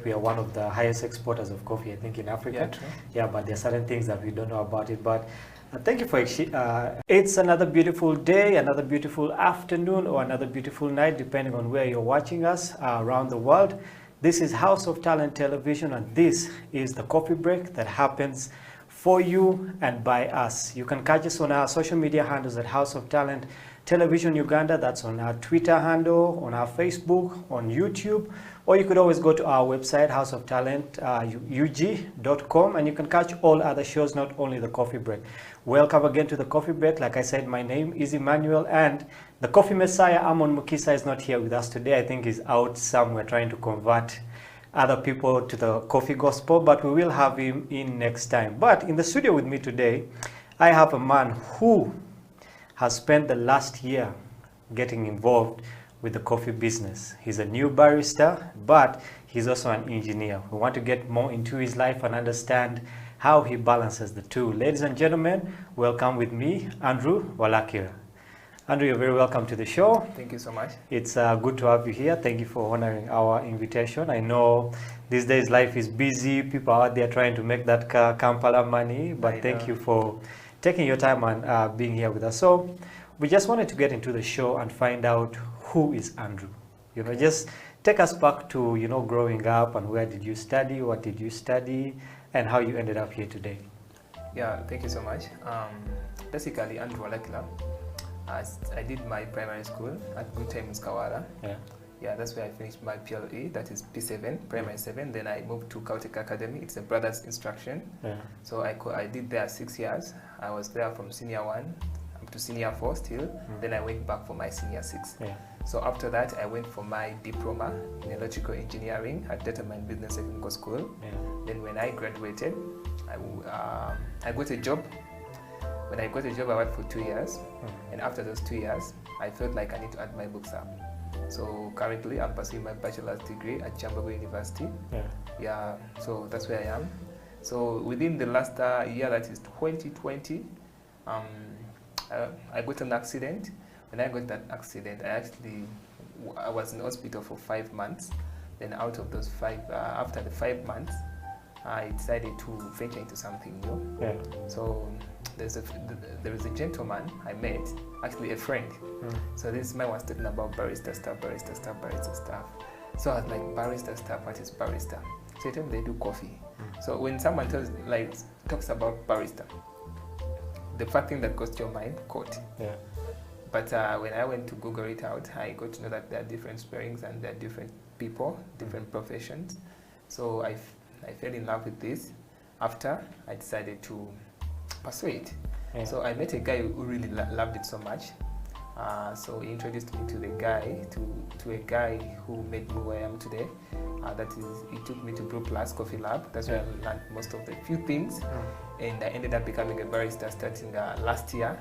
we are one of the highest exporters of coffee, I think, in Africa. Yeah, true. Yeah, but there are certain things that we don't know about it. But thank you for it's another beautiful day, another beautiful afternoon, or another beautiful night, depending on where you're watching us around the world. This is House of Talent Television, and this is the coffee break that happens for you and by us. You can catch us on our social media handles at House of Talent Television Uganda. That's on our Twitter handle, on our Facebook, on YouTube, or you could always go to our website, houseoftalent.ug.com, and you can catch all other shows, not only the coffee break. Welcome again to the coffee break. Like I said, my name is Emmanuel, and the coffee messiah, Amon Mukisa, is not here with us today. I think he's out somewhere trying to convert other people to the coffee gospel, but we will have him in next time. But in the studio with me today, I have a man who has spent the last year getting involved with the coffee business. He's a new barista, but he's also an engineer. We want to get more into his life and understand how he balances the two. Ladies and gentlemen, welcome with me, Andrew Walakira. Andrew, you're very welcome to the show. Thank you so much. It's good to have you here. Thank you for honoring our invitation. I know these days life is busy. People are out there trying to make that Kampala money, but thank you for taking your time and being here with us. So we just wanted to get into the show and find out who is Andrew. You know, just take us back to, you know, growing up and where did you study, what did you study, and how you ended up here today. Yeah, thank you so much. Basically, Andrew Walakila. I did my primary school at Good Times Kawara. Yeah, that's where I finished my PLE, that is P7, primary 7. Then I moved to Caltech Academy. It's a brother's instruction. So I did there 6 years. I was there from senior 1 up to senior 4 still. Then I went back for my senior 6. So after that, I went for my diploma in electrical engineering at Determined Business Technical School. Then when I graduated, I got a job. When I got a job, I worked for 2 years. And after those 2 years, I felt like I need to add my books up. So currently, I'm pursuing my bachelor's degree at Chambago University. Yeah, so that's where I am. So within the last year, that is 2020, I got an accident. When I got that accident, I was in hospital for 5 months. Then out of those after the 5 months, I decided to venture into something new. So there is a gentleman I met, actually a friend. So this man was talking about barista stuff. So I was like, barista stuff, what is barista? So he told me they do coffee. So when someone talks about barista, the first thing that goes to your mind, coffee. But when I went to Google it out, I got to know that there are different spellings and there are different people, different professions. So I fell in love with this after I decided to pursue it. So I met a guy who really loved it so much. So he introduced me to the guy, to a guy who made me where I am today. That is, he took me to Brew Plus Coffee Lab. That's where I learned most of the few things. And I ended up becoming a barista starting last year.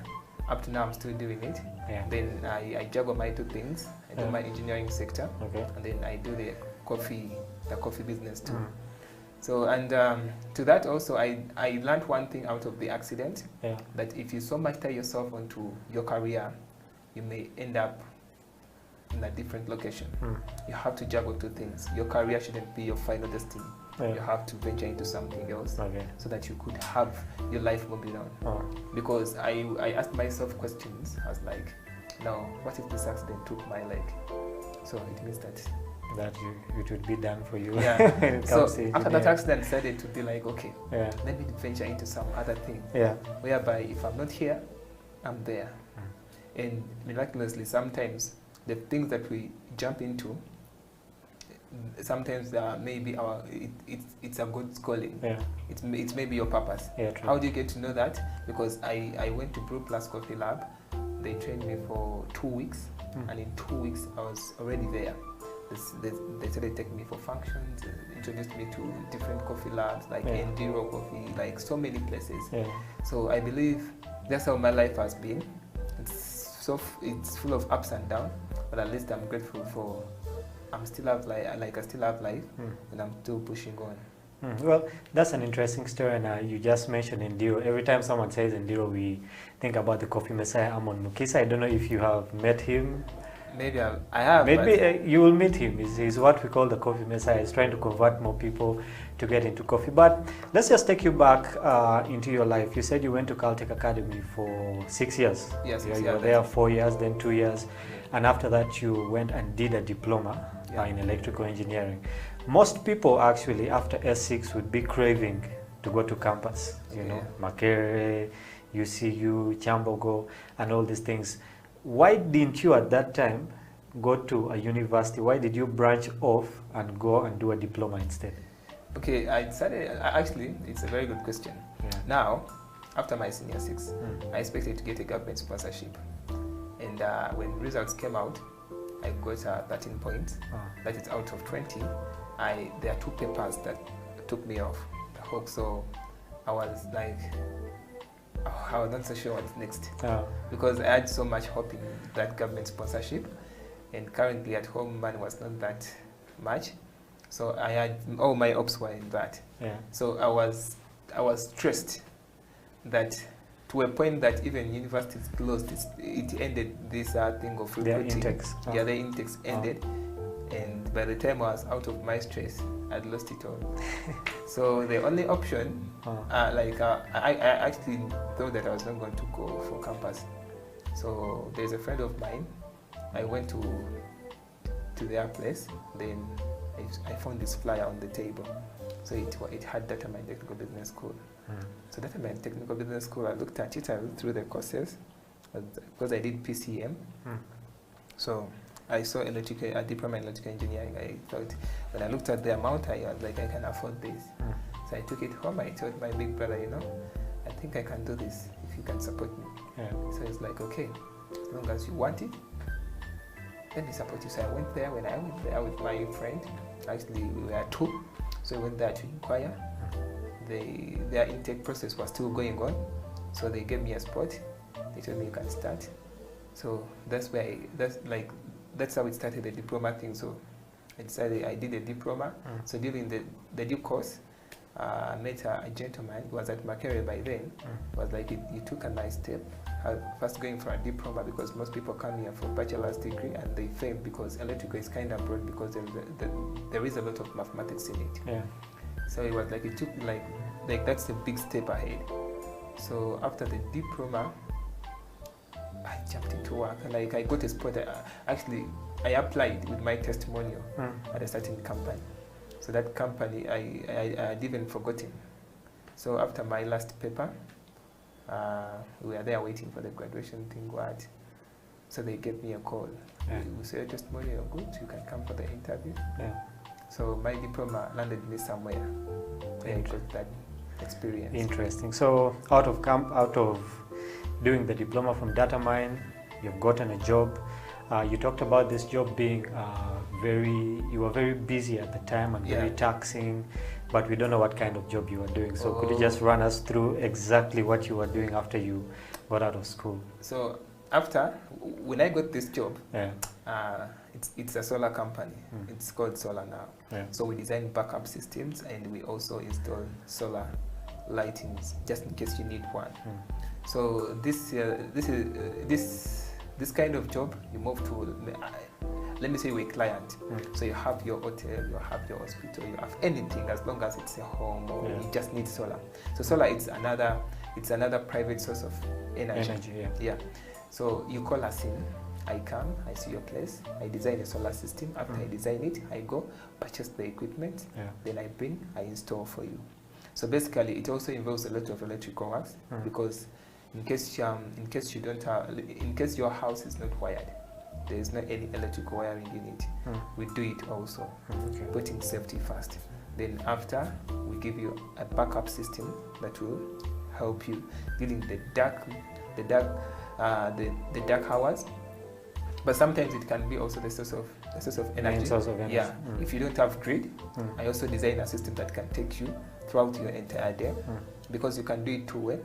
Up to now, I'm still doing it. Then I juggle my 2 things. I do my engineering sector, and then I do the coffee business too. So, and to that also, I learned one thing out of the accident, that if you so much tie yourself onto your career, you may end up in a different location. You have to juggle 2 things. Your career shouldn't be your final destiny. You have to venture into something else so that you could have your life moving on. Because I asked myself questions. I was like, no, what if this accident took my leg? So it means that it would be done for you. So after that accident, I decided to be like, okay, let me venture into some other thing. Whereby if I'm not here, I'm there. And miraculously, sometimes the things that we jump into, sometimes maybe it's a good calling. It's maybe your purpose. How do you get to know that? Because I went to Brew Plus Coffee Lab. They trained me for 2 weeks, and in 2 weeks I was already there. They started taking me for functions, introduced me to different coffee labs like Enduro Coffee, like so many places. So I believe that's how my life has been. It's full of ups and downs, but at least I'm grateful for I still have life, and I'm still pushing on. Well, that's an interesting story, and you just mentioned Enduro. Every time someone says Enduro, we think about the coffee messiah, Amon Mukisa. I don't know if you have met him. Maybe I have. Maybe you will meet him. He's what we call the coffee messiah. He's trying to convert more people to get into coffee. But let's just take you back into your life. You said you went to Caltech Academy for 6 years. Yes, you were there 4 years, then 2 years. Yeah. And after that, you went and did a diploma in electrical engineering. Most people actually, after S6, would be craving to go to campus. You know, Makerere, UCU, Chambogo, and all these things. Why didn't you at that time go to a university? Why did you branch off and go and do a diploma instead? Okay, I decided, actually, it's a very good question. Yeah. Now, after my senior 6, I expected to get a government sponsorship. And when results came out, I got 13 points. That is out of 20. There are 2 papers that took me off the hook. So I was like, I was not so sure what's next. Because I had so much hope in that government sponsorship. And currently at home, money was not that much. So I had, all my hopes were in that. So I was stressed that to a point that even universities closed, it ended this thing of recruiting. Their intakes. Yeah, their intakes ended. And by the time I was out of my stress, I'd lost it all. So the only option, I actually thought that I was not going to go for campus. So there's a friend of mine. I went to their place. Then I found this flyer on the table. So it had Data Mine Technical Business School. So Data Mine Technical Business School, I looked at it, I looked through the courses, because I did PCM. So I saw a diploma in electrical engineering. I thought, when I looked at the amount, I was like, I can afford this. So I took it home. I told my big brother, I think I can do this if you can support me. So he's like, okay, as long as you want it, let me support you. So I went there. When I went there with my friend, actually we were 2, so we went there to inquire. Their intake process was still going on, so they gave me a spot. They told me you can start. So that's how it started, the diploma thing. So I decided I did a diploma. So during the due course, I met a gentleman who was at Makerere by then. It was like he took a nice step. First going for a diploma, because most people come here for bachelor's degree and they fail because electrical is kind of broad, because there is a lot of mathematics in it. So it was like it took like that's a big step ahead. So after the diploma, I jumped into work. Like I got a spot. I applied with my testimonial at a certain company. So that company I had even forgotten. So after my last paper, we were there waiting for the graduation thing. So they gave me a call. We said your testimonial, you're good. You can come for the interview. So my diploma landed me somewhere. I got that experience. Interesting. So out of doing the diploma from Data Mine, you've gotten a job. You talked about this job being you were very busy at the time and very taxing, but we don't know what kind of job you were doing. So could you just run us through exactly what you were doing after you got out of school? So when I got this job, it's a solar company. It's called Solar now. So we design backup systems and we also install solar lightings just in case you need one. So this kind of job, you move to, let me say we're a client. So you have your hotel, you have your hospital, you have anything as long as it's a home or you just need solar. So solar, it's another private source of energy. So you call us in, I come, I see your place, I design a solar system. After I design it, I go purchase the equipment, then I install for you. So basically, it also involves a lot of electrical works because in case your house is not wired, there is not any electrical wiring in it. We do it also, putting safety first. Then after, we give you a backup system that will help you during the dark hours. But sometimes it can be also the source of energy. If you don't have grid, I also design a system that can take you throughout your entire day, because you can do it 2 ways.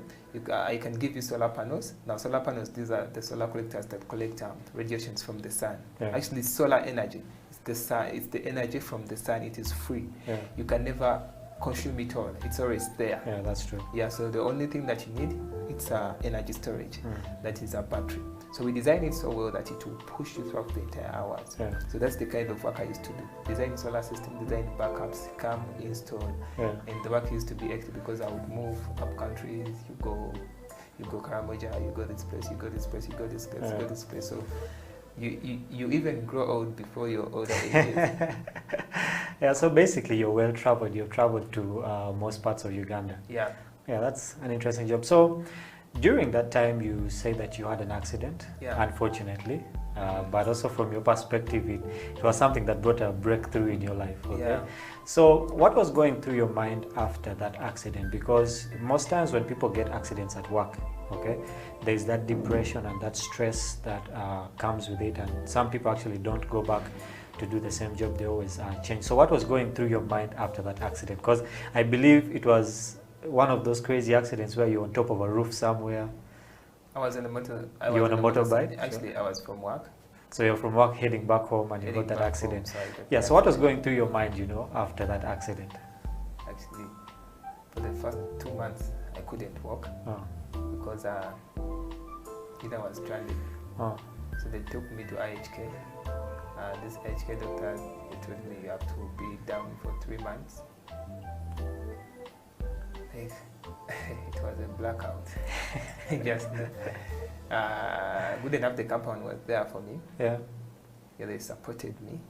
I can give you solar panels. Now, solar panels, these are the solar collectors that collect radiations from the sun. Actually, solar energy, it's the energy from the sun. It is free. You can never consume it all. It's always there. That's true. So the only thing that you need it's energy storage. That is a battery. So we design it so well that it will push you throughout the entire hours. Yeah. So that's the kind of work I used to do. Design solar system, design backups, come, install. Yeah. And the work used to be hectic because I would move up countries. You go Karamoja, you go this place, you go this place, you go this place, you go this place. So you even grow old before your older ages. Yeah, so basically you're well traveled. You've traveled to most parts of Uganda. Yeah. Yeah, that's an interesting job. So during that time, you say that you had an accident, unfortunately, but also from your perspective, it was something that brought a breakthrough in your life. Okay. Yeah. So what was going through your mind after that accident? Because most times when people get accidents at work, okay, there's that depression and that stress that comes with it, and some people actually don't go back to do the same job. They always change. So what was going through your mind after that accident? Because I believe it was one of those crazy accidents where you're on top of a roof somewhere. I was on a motor. You on a motorbike? Actually, I was from work. So you're from work heading back home and you got that accident. Home, so what was going through your mind, after that accident? Actually, for the first 2 months, I couldn't walk because I was stranded. So they took me to IHK. This IHK doctor told me you have to be down for 3 months. It was a blackout. Just good enough the compound was there for me. Yeah, they supported me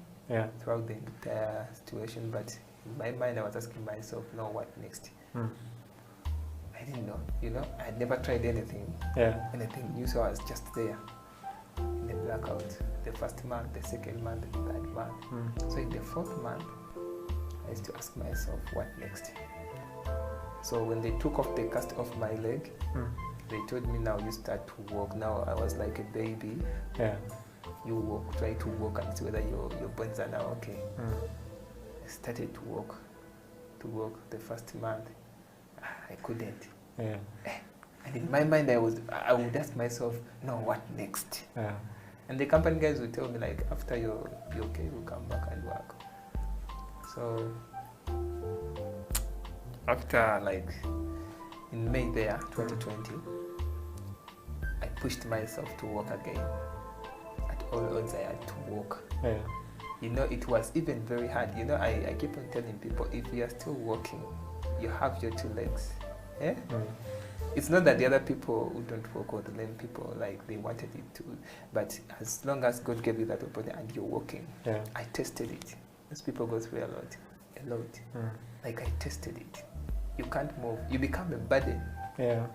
throughout the entire situation, but in my mind I was asking myself, no, what next? I didn't know, I had never tried anything new, so I was just there in the blackout. The first month, the second month, the third month. So in the fourth month, I used to ask myself, what next? So when they took off the cast off my leg, they told me, now you start to walk. Now I was like a baby. Yeah. You walk, try to walk and see whether your bones are now okay. I started to walk the first month. I couldn't. Yeah. And in my mind, I would ask myself, no, what next? Yeah. And the company guys would tell me, like, after you're okay, we'll come back and work. So after, like, in May there, 2020, I pushed myself to walk again. At all odds, I had to walk. Yeah. It was even very hard. I keep on telling people, if you are still walking, you have your 2 legs. Yeah? It's not that the other people who don't walk, or the lame people, like, they wanted it to, but as long as God gave you that opportunity and you're walking, I tested it. Those people go through a lot. Like, I tested it. You can't move. You become a burden. Yeah.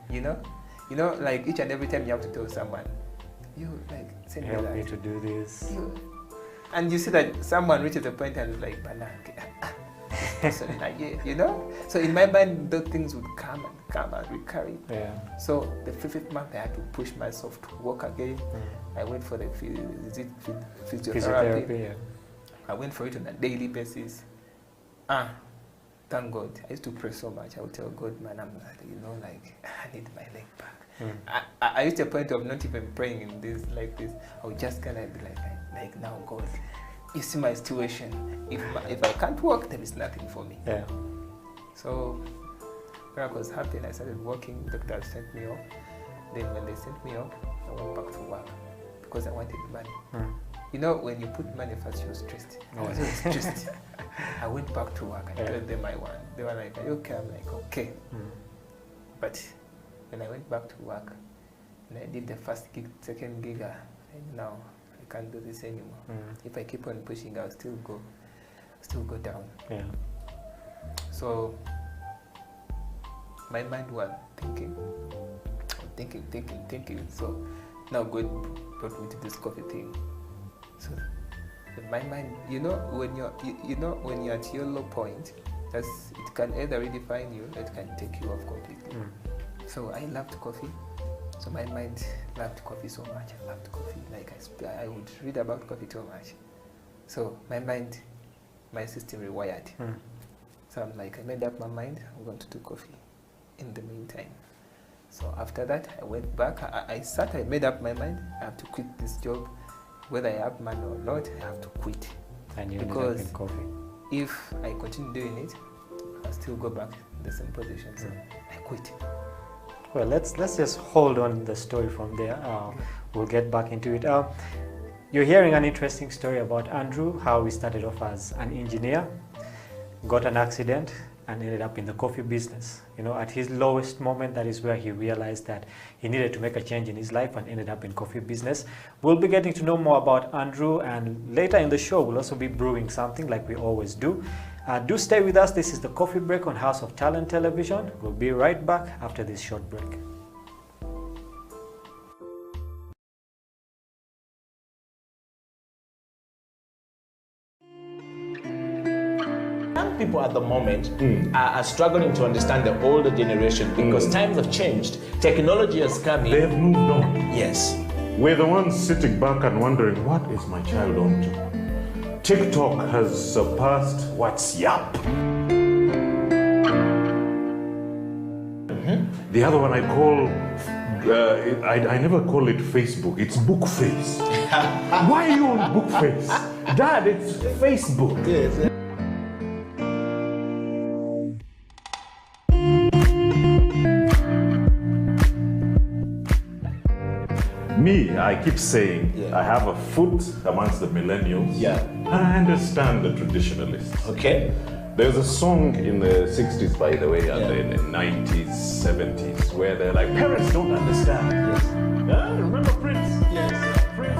Like, each and every time you have to tell someone, you, like, send help me to do this. And you see that someone reaches a point and is like, So in my mind, those things would come and recurring. Yeah. So the 5th month, I had to push myself to walk again. I went for the physiotherapy. Yeah. I went for it on a daily basis. Thank God. I used to pray so much. I would tell God, man, I'm like, I need my leg back. I used to a point of not even praying in this like this. I would just kind of be like, now God, you see my situation. If I can't walk, there is nothing for me. Yeah. So miracles happened. I started working. The doctor sent me off. Then when they sent me off, I went back to work because I wanted money. When you put money first, you're stressed. I was stressed. I went back to work. I told them I won. They were like, are you okay? I'm like, okay. But when I went back to work, and I did the first gig, second gig, now I can't do this anymore. If I keep on pushing, I'll still go down. Yeah. So my mind was thinking. So now God brought me to this coffee thing. So in my mind, when you're at your low point, it can either redefine you, or it can take you off completely. So I loved coffee. So my mind loved coffee so much. I loved coffee. Like I would read about coffee too much. So my mind, my system rewired. So I'm like, I made up my mind. I'm going to do coffee. In the meantime, so after that, I went back. I made up my mind. I have to quit this job. Whether I have money or not, I have to quit. And you because ended up in coffee. If I continue doing it, I'll still go back in the same position. So I quit. Well, let's just hold on the story from there. We'll get back into it. You're hearing an interesting story about Andrew, how he started off as an engineer, got an accident, and ended up in the coffee business. You know, at his lowest moment, that is where he realized that he needed to make a change in his life and ended up in coffee business. We'll be getting to know more about Andrew, and later in the show, we'll also be brewing something like we always do. Do stay with us. This is the Coffee Break on House of Talent Television. We'll be right back after this short break. Young people at the moment are struggling to understand the older generation because times have changed. Technology has come in. They've moved on. Yes. We're the ones sitting back and wondering, what is my child on to? TikTok has surpassed WhatsApp. The other one I call, I never call it Facebook, it's Bookface. Why are you on Bookface? Dad, it's Facebook. Yes. Me, I keep saying, I have a foot amongst the millennials. Yeah. And I understand the traditionalists. Okay. There's a song in the 60s, by the way, and in the 90s, 70s, where they're like, parents don't understand. Yes. Yeah, remember Prince? Yes. Prince.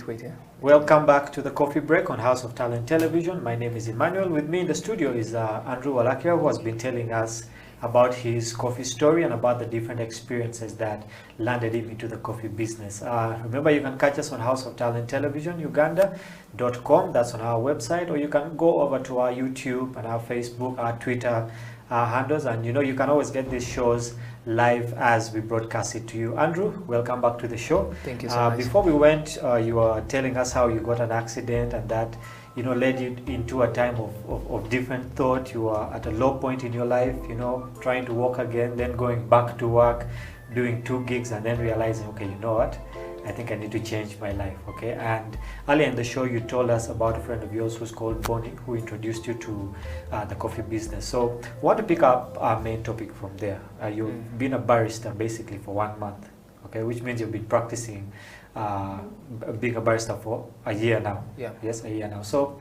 Wait, yeah. Welcome back to the Coffee Break on House of Talent Television. My name is Emmanuel. With me in the studio is Andrew Walakia, who has been telling us about his coffee story and about the different experiences that landed him into the coffee business. Remember, you can catch us on House of Talent Television, Uganda.com. That's on our website, or you can go over to our YouTube and our Facebook, our Twitter handles, and you can always get these shows live as we broadcast it to you. Andrew, welcome back to the show. Thank you so much. Before we went, you were telling us how you got an accident and that led you into a time of different thought. You were at a low point in your life, trying to walk again, then going back to work, doing 2 gigs, and then realizing, okay, you know what, I think I need to change my life, okay? And earlier in the show, you told us about a friend of yours who's called Bonnie, who introduced you to the coffee business. So I want to pick up our main topic from there. You've been a barista basically for 1 month, okay? Which means you've been practicing being a barista for a year now. Yeah. Yes, a year now. So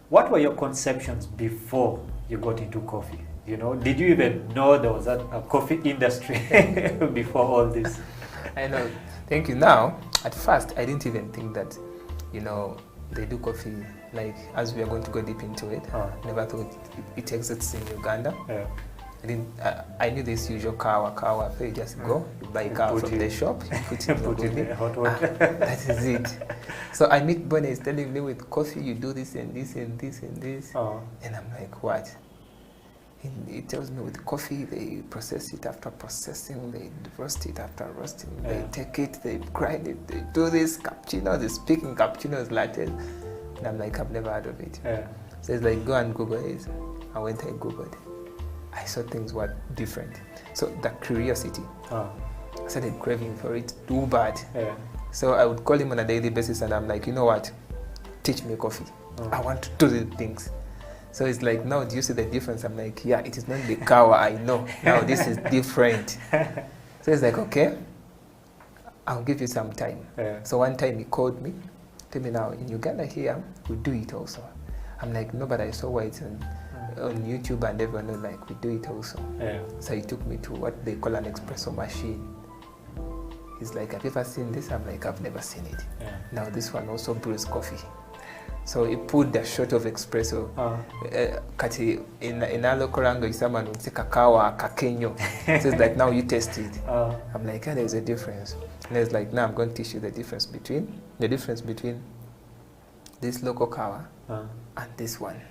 what were your conceptions before you got into coffee? You know, did you even know there was a coffee industry before all this? I know. Thank you. Now, at first, I didn't even think that, you know, they do coffee, like, as we are going to go deep into it. Never thought it exists in Uganda. Yeah. I knew this usual kawa, so you just go, you buy kawa from the shop, you put it in the hot water. That is it. So I meet Bonnie, he's telling me with coffee, you do this and this and this and this. And I'm like, what? And he tells me with coffee, they process it after processing, they roast it after roasting, they take it, they grind it, they do this cappuccino, they speak in cappuccinos, lattes. And I'm like, I've never heard of it. So it's like, go and Google it. I went and Googled. I saw things were different. So the curiosity, I started craving for it too bad. So I would call him on a daily basis and I'm like, you know what, teach me coffee. I want to do the things. So it's like, now do you see the difference? I'm like, yeah, it is not the kawa, I know. Now this is different. So it's like, okay, I'll give you some time. So one time he called me, tell me now, in Uganda here, we do it also. I'm like, no, but I saw why it's on YouTube and everyone was like, we do it also. So he took me to what they call an espresso machine. He's like, have you ever seen this? I'm like, I've never seen it. Now this one also brews coffee. So he put the shot of espresso. Kati in our local language, someone would say kakawa, kakenyo. So it's like, now you taste it. I'm like, yeah, there's a difference. And it's like, now I'm going to teach you the difference between this local kawa and this one.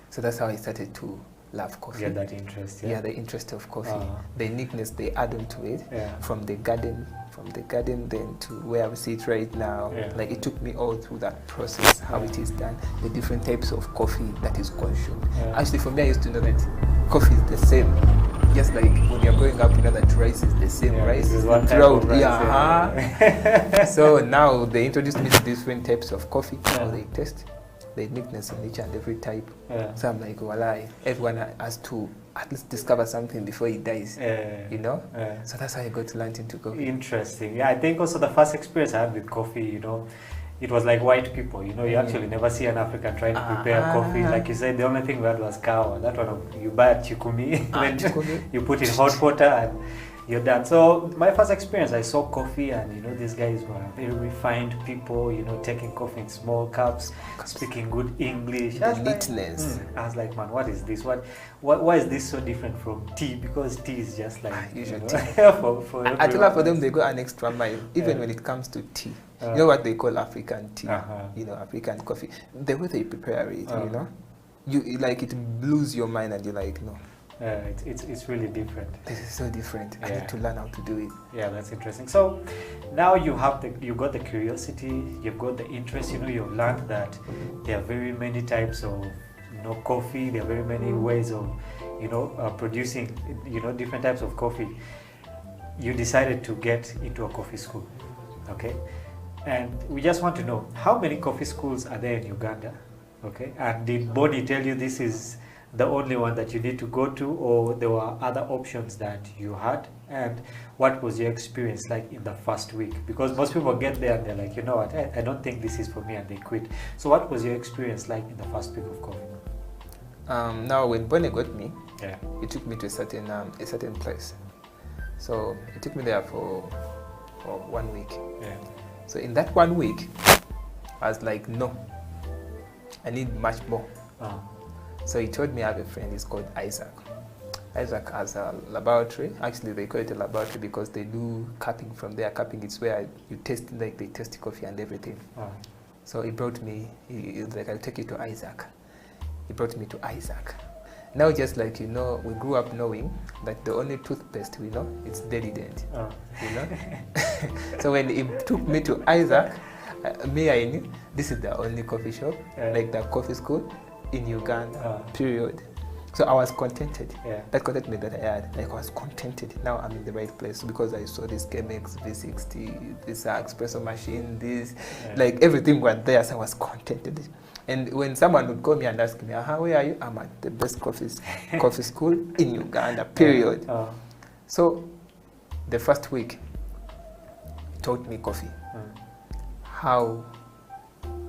So that's how I started to love coffee. Yeah, that interest. Yeah, the interest of coffee. The uniqueness they add onto it from the garden then to where we sit right now. Like it took me all through that process, how it is done, the different types of coffee that is consumed. Actually, for me, I used to know that coffee is the same. Just like when you're growing up, you know that rice is the same rice. This is one type of rice. So now they introduced me to different types of coffee, how they taste, the uniqueness in each and every type. So I'm like, walai, everyone has to at least discover something before he dies, you know? So that's how I got to learn into coffee. Interesting. Yeah, I think also the first experience I had with coffee, you know, it was like white people, you know, you actually never see an African trying to prepare coffee. Like you said, the only thing we had was kawa. That one, you buy a chikumi, then you put in hot water and you're done. So my first experience, I saw coffee and, you know, these guys were very refined people, you know, taking coffee in small cups, speaking good English. The neatness. I was like, man, what is this? Why is this so different from tea? Because tea is just like usual tea. I think for them, they go an extra mile, even when it comes to tea. You know what they call African tea, you know, African coffee. The way they prepare it, you know, you like it blows your mind and you're like, no. It's really different. This is so different. I need to learn how to do it. Yeah, that's interesting. So now you got the curiosity, you've got the interest. You know, you've learned that there are very many types of, you know, coffee. There are very many ways of, you know, producing, you know, different types of coffee. You decided to get into a coffee school, okay? And we just want to know, how many coffee schools are there in Uganda, okay? And did Bonnie tell you this is the only one that you need to go to, or there were other options that you had? And what was your experience like in the first week? Because most people get there and they're like, you know what, I don't think this is for me, and they quit. So what was your experience like in the first week of coffee? Now when Bonnie got me, he took me to a certain place. So he took me there for 1 week. So in that 1 week, I was like, no, I need much more. So he told me I have a friend, he's called Isaac. Isaac has a laboratory. Actually, they call it a laboratory because they do cupping from there. Cupping is where you taste, like they taste coffee and everything. So he brought me, he was like, I'll take you to Isaac. He brought me to Isaac. Now, just like, you know, we grew up knowing that the only toothpaste we know, it's Delident, you know? So when he took me to Isaac, I knew this is the only coffee shop, like the coffee school in Uganda, period. So I was contented. Yeah. That contentment that I had, like I was contented. Now I'm in the right place because I saw this Chemex V60, this espresso machine, this, like everything was there. So I was contented. And when someone would call me and ask me, where are you? I'm at the best coffee school in Uganda, period. So the first week taught me coffee, how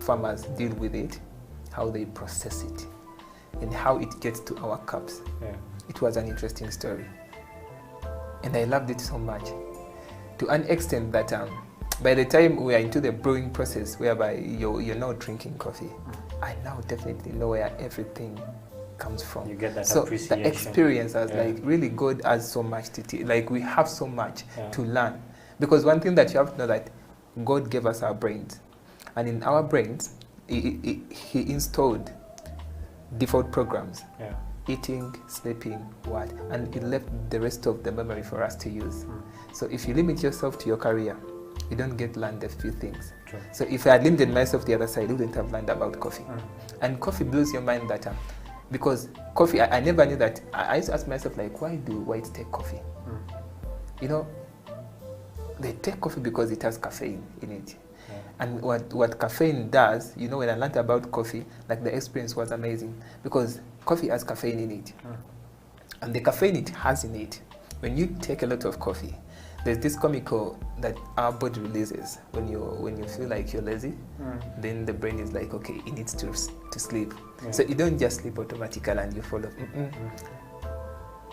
farmers deal with it, how they process it, and how it gets to our cups. It was an interesting story. And I loved it so much, to an extent that by the time we are into the brewing process, whereby you're now drinking coffee, I now definitely know where everything comes from. You get that so appreciation. The experience was like really God has so much to teach. Like we have so much to learn. Because one thing that you have to know that God gave us our brains. And in our brains, He installed default programs. Eating, sleeping, what? And He left the rest of the memory for us to use. So if you limit yourself to your career, you don't get learned a few things. True. So if I had limited myself to the other side, I wouldn't have learned about coffee. And coffee blows your mind that because coffee, I never knew that. I used to ask myself, like, why do whites take coffee? You know, they take coffee because it has caffeine in it. And what caffeine does, you know, when I learned about coffee, like the experience was amazing because coffee has caffeine in it. And the caffeine it has in it, when you take a lot of coffee, there's this chemical that our body releases when you feel like you're lazy. Then the brain is like, okay, it needs to sleep. So you don't just sleep automatically and you fall off.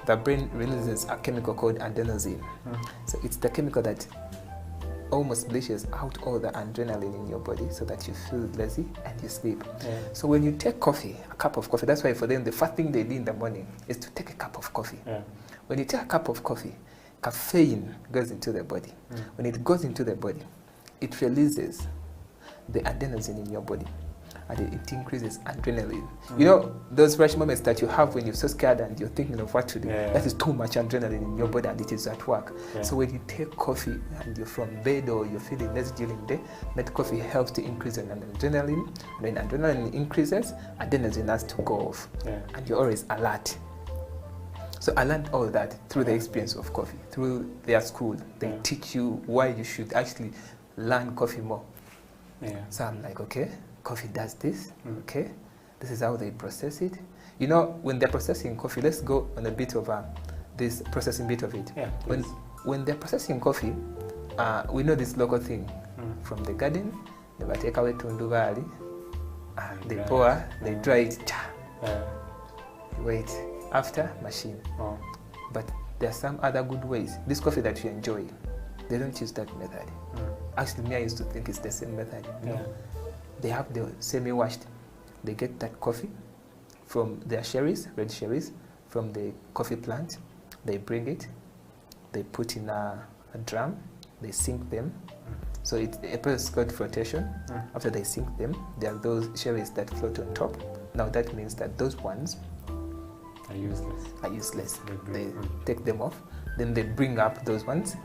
The brain releases a chemical called adenosine. So it's the chemical that almost bleaches out all the adrenaline in your body so that you feel lazy and you sleep. So when you take coffee, a cup of coffee, that's why for them the first thing they do in the morning is to take a cup of coffee. When you take a cup of coffee, caffeine goes into the body. When it goes into the body, it releases the adenosine in your body and it increases adrenaline. You know, those rush moments that you have when you're so scared and you're thinking of what to do, that is too much adrenaline in your body and it is at work. So when you take coffee and you're from bed or you're feeling less during the day, that coffee helps to increase an adrenaline. When adrenaline increases, adenosine has to go off and you're always alert. So I learned all that through the experience of coffee, through their school. They teach you why you should actually learn coffee more. So I'm like, okay, coffee does this, okay, this is how they process it. You know, when they're processing coffee, let's go on a bit of this processing bit of it. When they're processing coffee, we know this local thing from the garden. They take away tundubali, they pour, they dry it, wait. After machine. But there are some other good ways. This coffee that you enjoy, they don't use that method. Actually, me, I used to think it's the same method. They have the semi-washed. They get that coffee from their cherries, red cherries, from the coffee plant. They bring it, they put in a drum, they sink them. So it's a process called flotation. After they sink them, there are those cherries that float on top. Now that means that those ones are useless. They take them off, then they bring up those ones,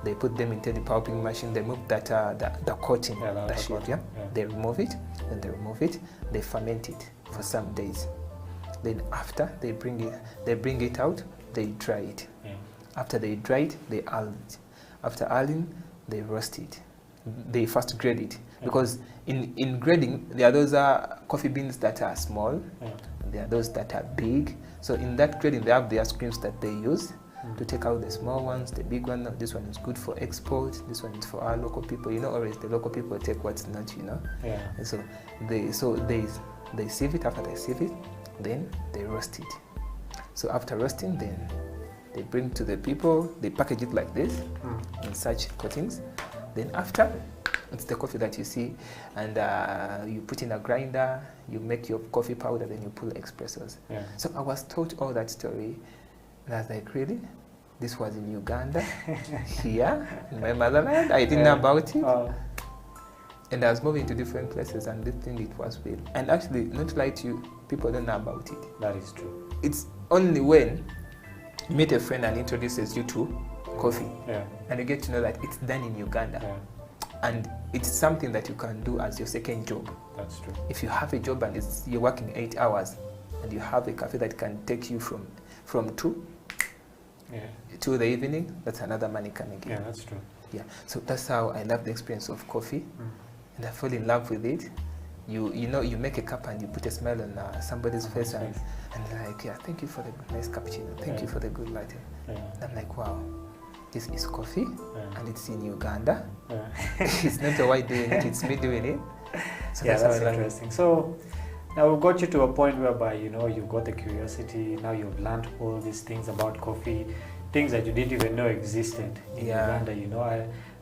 they put them into the pulping machine, they move that the coating, the sheet, they remove it, then they remove it, they ferment it for some days. Then after they bring it out, they dry it. After they dry it, they oil it. After oiling, they roast it. They first grade it, because in grading there are those coffee beans that are small, there are those that are big. So in that grading, they have their screens that they use to take out the small ones, the big one. This one is good for export. This one is for our local people. You know, always the local people take what's not, you know. And so they sieve it. After they sieve it, then they roast it. So after roasting, then they bring to the people. They package it like this in such coatings. Then after, it's the coffee that you see, and you put in a grinder, you make your coffee powder, then you pull espressos. So I was taught all that story, and I was like, really? This was in Uganda, here, in my motherland? I didn't know about it. And I was moving to different places and didn't think it was real. And actually, not to lie to you, people don't know about it. That is true. It's only when you meet a friend and introduces you to coffee, and you get to know that it's done in Uganda. And it's something that you can do as your second job. That's true. If you have a job and you're working 8 hours, and you have a cafe that can take you from 2 to the evening, that's another money coming in. Yeah, that's true. Yeah, so that's how I love the experience of coffee, and I fell in love with it. You know, you make a cup and you put a smile on somebody's face, and like, yeah, thank you for the nice cappuccino, thank you for the good latte. I'm like, wow, this is coffee, and it's in Uganda. It's not the white doing it, it's me doing it. So that's how I interesting. So now we've got you to a point whereby, you know, you've got the curiosity, now you've learned all these things about coffee, things that you didn't even know existed in Uganda. You know,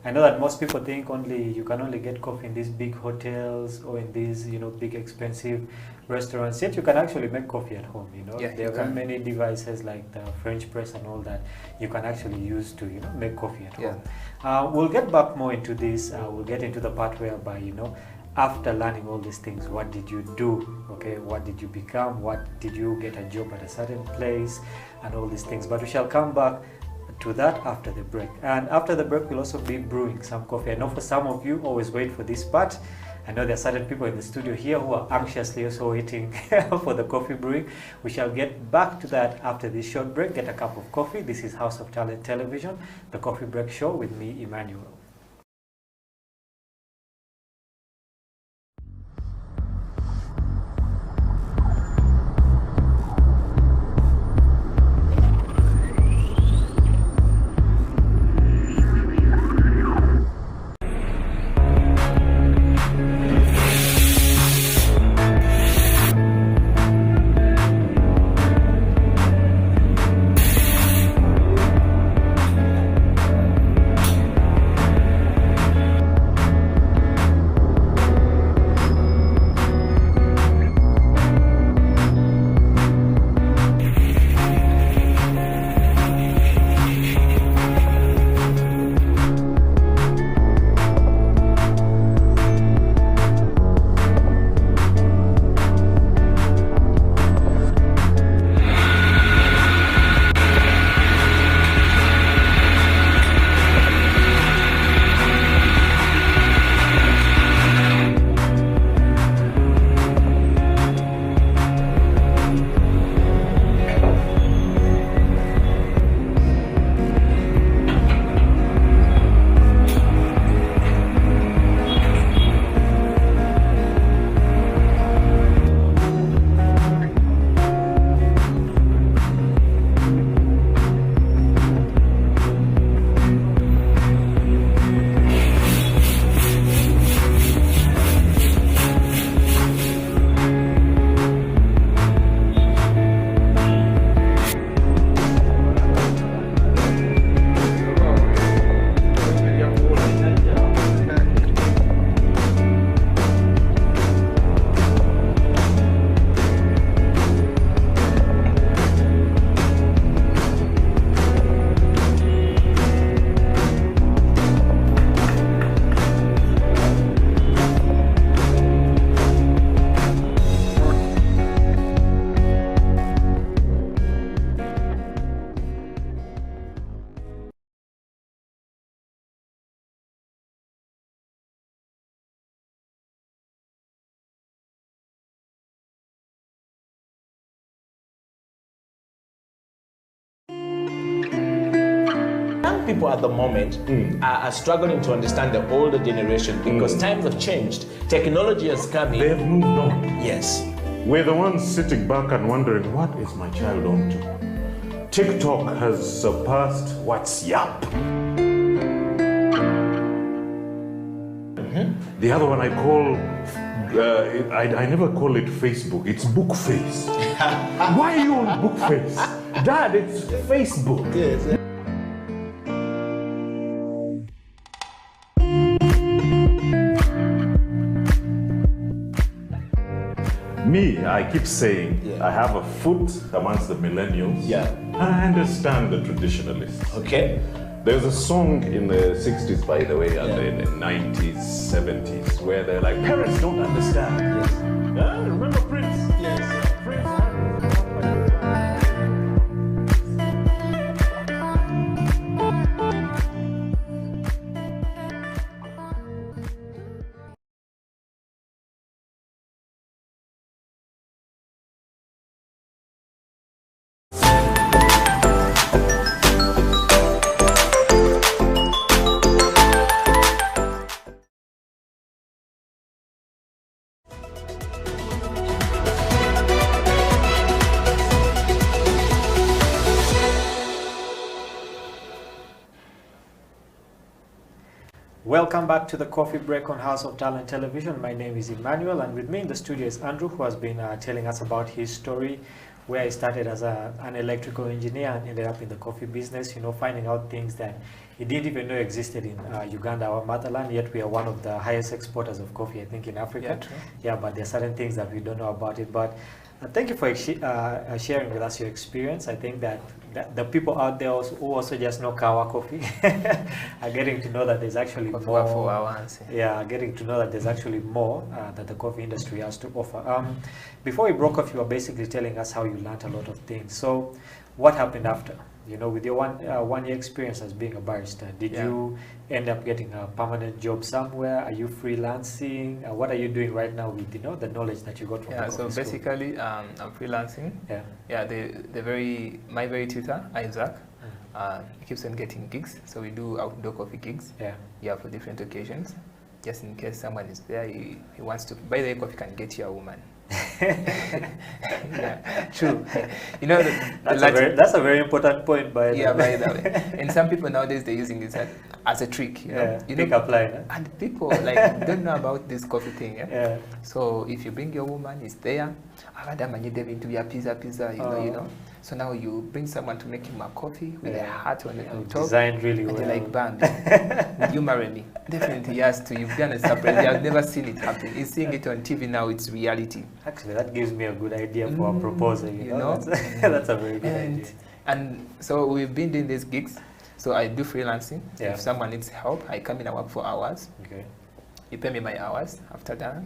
I know that most people think you can only get coffee in these big hotels or in these, you know, big expensive restaurants, yet you can actually make coffee at home. You know, there are many devices like the French press and all that you can actually use to, you know, make coffee at home. We'll get back more into this. We'll get into the part whereby, you know, after learning all these things, what did you do? Okay, what did you become? What did you get a job at a certain place and all these things? But we shall come back to that after the break. And after the break, we'll also be brewing some coffee. I know for some of you always wait for this part. I know there are certain people in the studio here who are anxiously also waiting for the coffee brewing. We shall get back to that after this short break. Get a cup of coffee. This is House of Talent Television, the Coffee Break Show with me, Emmanuel. People at the moment are struggling to understand the older generation because times have changed. Technology has come in. They have moved on. Yes. We're the ones sitting back and wondering, what is my child on to? TikTok has surpassed WhatsApp. The other one I call, I never call it Facebook, it's Bookface. Why are you on Bookface? Dad, it's Facebook. Yes. Me, I keep saying, I have a foot amongst the millennials. Yeah. And I understand the traditionalists. Okay. There's a song in the 60s, by the way, and in the 90s, 70s, where they're like, parents don't understand. Yes. Remember Prince? Yes. Welcome back to the Coffee Break on House of Talent Television. My name is Emmanuel, and with me in the studio is Andrew, who has been telling us about his story, where he started as an electrical engineer and ended up in the coffee business, finding out things that he didn't even know existed in Uganda, our motherland, yet we are one of the highest exporters of coffee, I think, in Africa. Yeah, true. Yeah, but there are certain things that we don't know about it. But thank you for sharing with us your experience. I think that the people out there who also just know Kawa coffee are getting to know that there's actually more. Yeah, getting to know that there's actually more that the coffee industry has to offer. Before we broke off, you were basically telling us how you learned a lot of things. So what happened after? With your one-year experience as being a barista, did you end up getting a permanent job somewhere? Are you freelancing? What are you doing right now with the knowledge that you got from the coffee so school? basically I'm freelancing. My very tutor, Isaac, he keeps on getting gigs. So we do outdoor coffee gigs. For different occasions, just in case someone is there, he wants to. By the way, coffee can get you a woman. Yeah, true. That's a very important point, by the way. By the way. And some people nowadays, they're using this as a trick, pick-up line. And people don't know about this coffee thing. So if you bring your woman, is there. So now you bring someone to make him a coffee with a hat on top. Designed really well. And you're like, bam, would you marry me? Definitely yes to. You've done a surprise. I've never seen it happen. He's seeing it on TV now, it's reality. Actually, that gives me a good idea for a proposal. You know? That's a very good idea. And so we've been doing these gigs. So I do freelancing. Yeah. If someone needs help, I come in and work for hours. Okay. You pay me my hours. After that,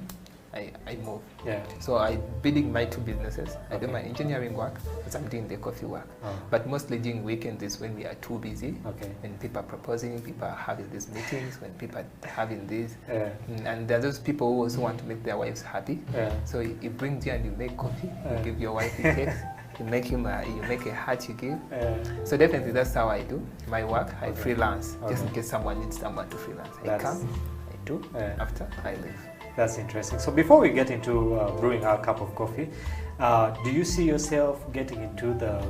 I move. Yeah. So I'm building my two businesses. I do my engineering work, as I'm doing the coffee work. But mostly during weekends is when we are too busy. Okay. When people are proposing, people are having these meetings, when people are having this. Yeah. And there are those people who also want to make their wives happy. Yeah. So he brings you and you make coffee. You give your wife a cake. You make a hat, you give. So definitely that's how I do my work. I freelance just in case someone needs someone to freelance. I come, I do. After I leave. That's interesting. So before we get into brewing our cup of coffee, do you see yourself getting into the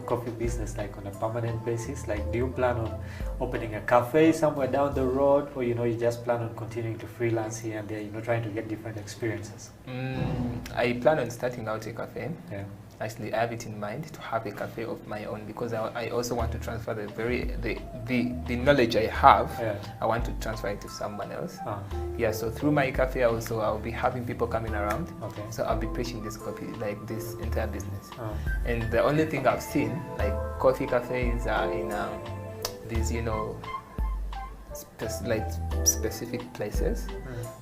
coffee business on a permanent basis? Do you plan on opening a cafe somewhere down the road, or you just plan on continuing to freelance here and there, trying to get different experiences? I plan on starting out a cafe. Yeah. Actually, I have it in mind to have a cafe of my own because I also want to transfer the knowledge I have. Yeah. I want to transfer it to someone else. So through my cafe also I'll be having people coming around. Okay. So I'll be preaching this coffee, this entire business. And the only thing I've seen, coffee cafes are in these specific places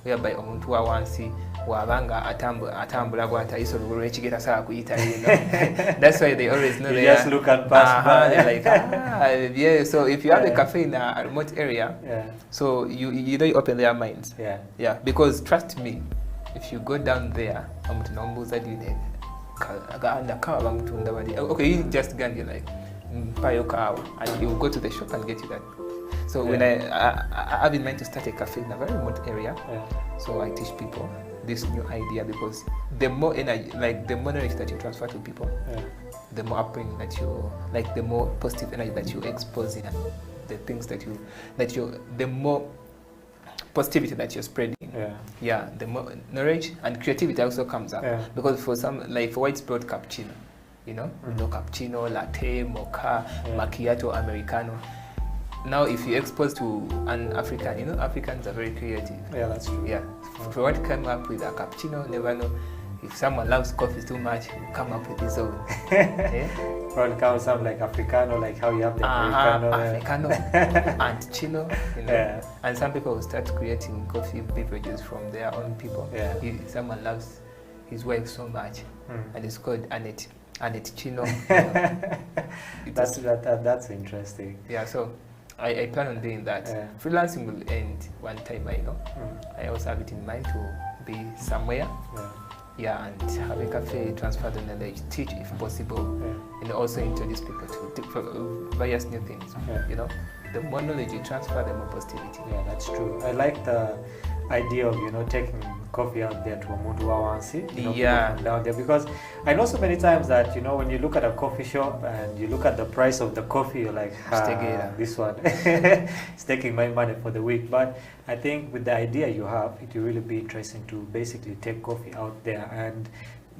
whereby omuntu wawansi wabanga atambula bwata iso lugulu ekigeta sala kuyita that's why they always know you just look and pass by. They're so if you have a cafe in a remote area, so you don't open their minds. Because trust me, if you go down there okay, you just go and you're buy your car and you go to the shop and get you that. So when I have in mind to start a cafe in a very remote area, so I teach people this new idea because the more energy, the more knowledge that you transfer to people, the more upbringing that you, the more positive energy that you expose in, and the things the more positivity that you're spreading. The more knowledge and creativity also comes up. Because for some, for widespread cappuccino, no cappuccino, latte, mocha, macchiato, americano. Now, if you expose to an African, Africans are very creative. Yeah, that's true. Yeah. For what come up with a cappuccino, never know. If someone loves coffee too much, he'll come up with his own. Or it comes up like Africano, like how you have the Americano. And chino, And some people will start creating coffee beverages from their own people. Someone loves his wife so much, and it's called Annette Chino. That's interesting. Yeah, so I plan on doing that. Freelancing will end one time, I know. I also have it in mind to be somewhere. And have a cafe, transfer the knowledge, teach if possible, and also introduce people to various new things. The more knowledge you transfer, the more positivity. Yeah, that's true. I like the idea of, you know, taking coffee out there to Omuntu Wawansi, you know, Yeah. down there, because I know so many times that, you know, when you look at a coffee shop and you look at the price of the coffee, you're like, this one is taking my money for the week. But I think with the idea you have, it will really be interesting to basically take coffee out there and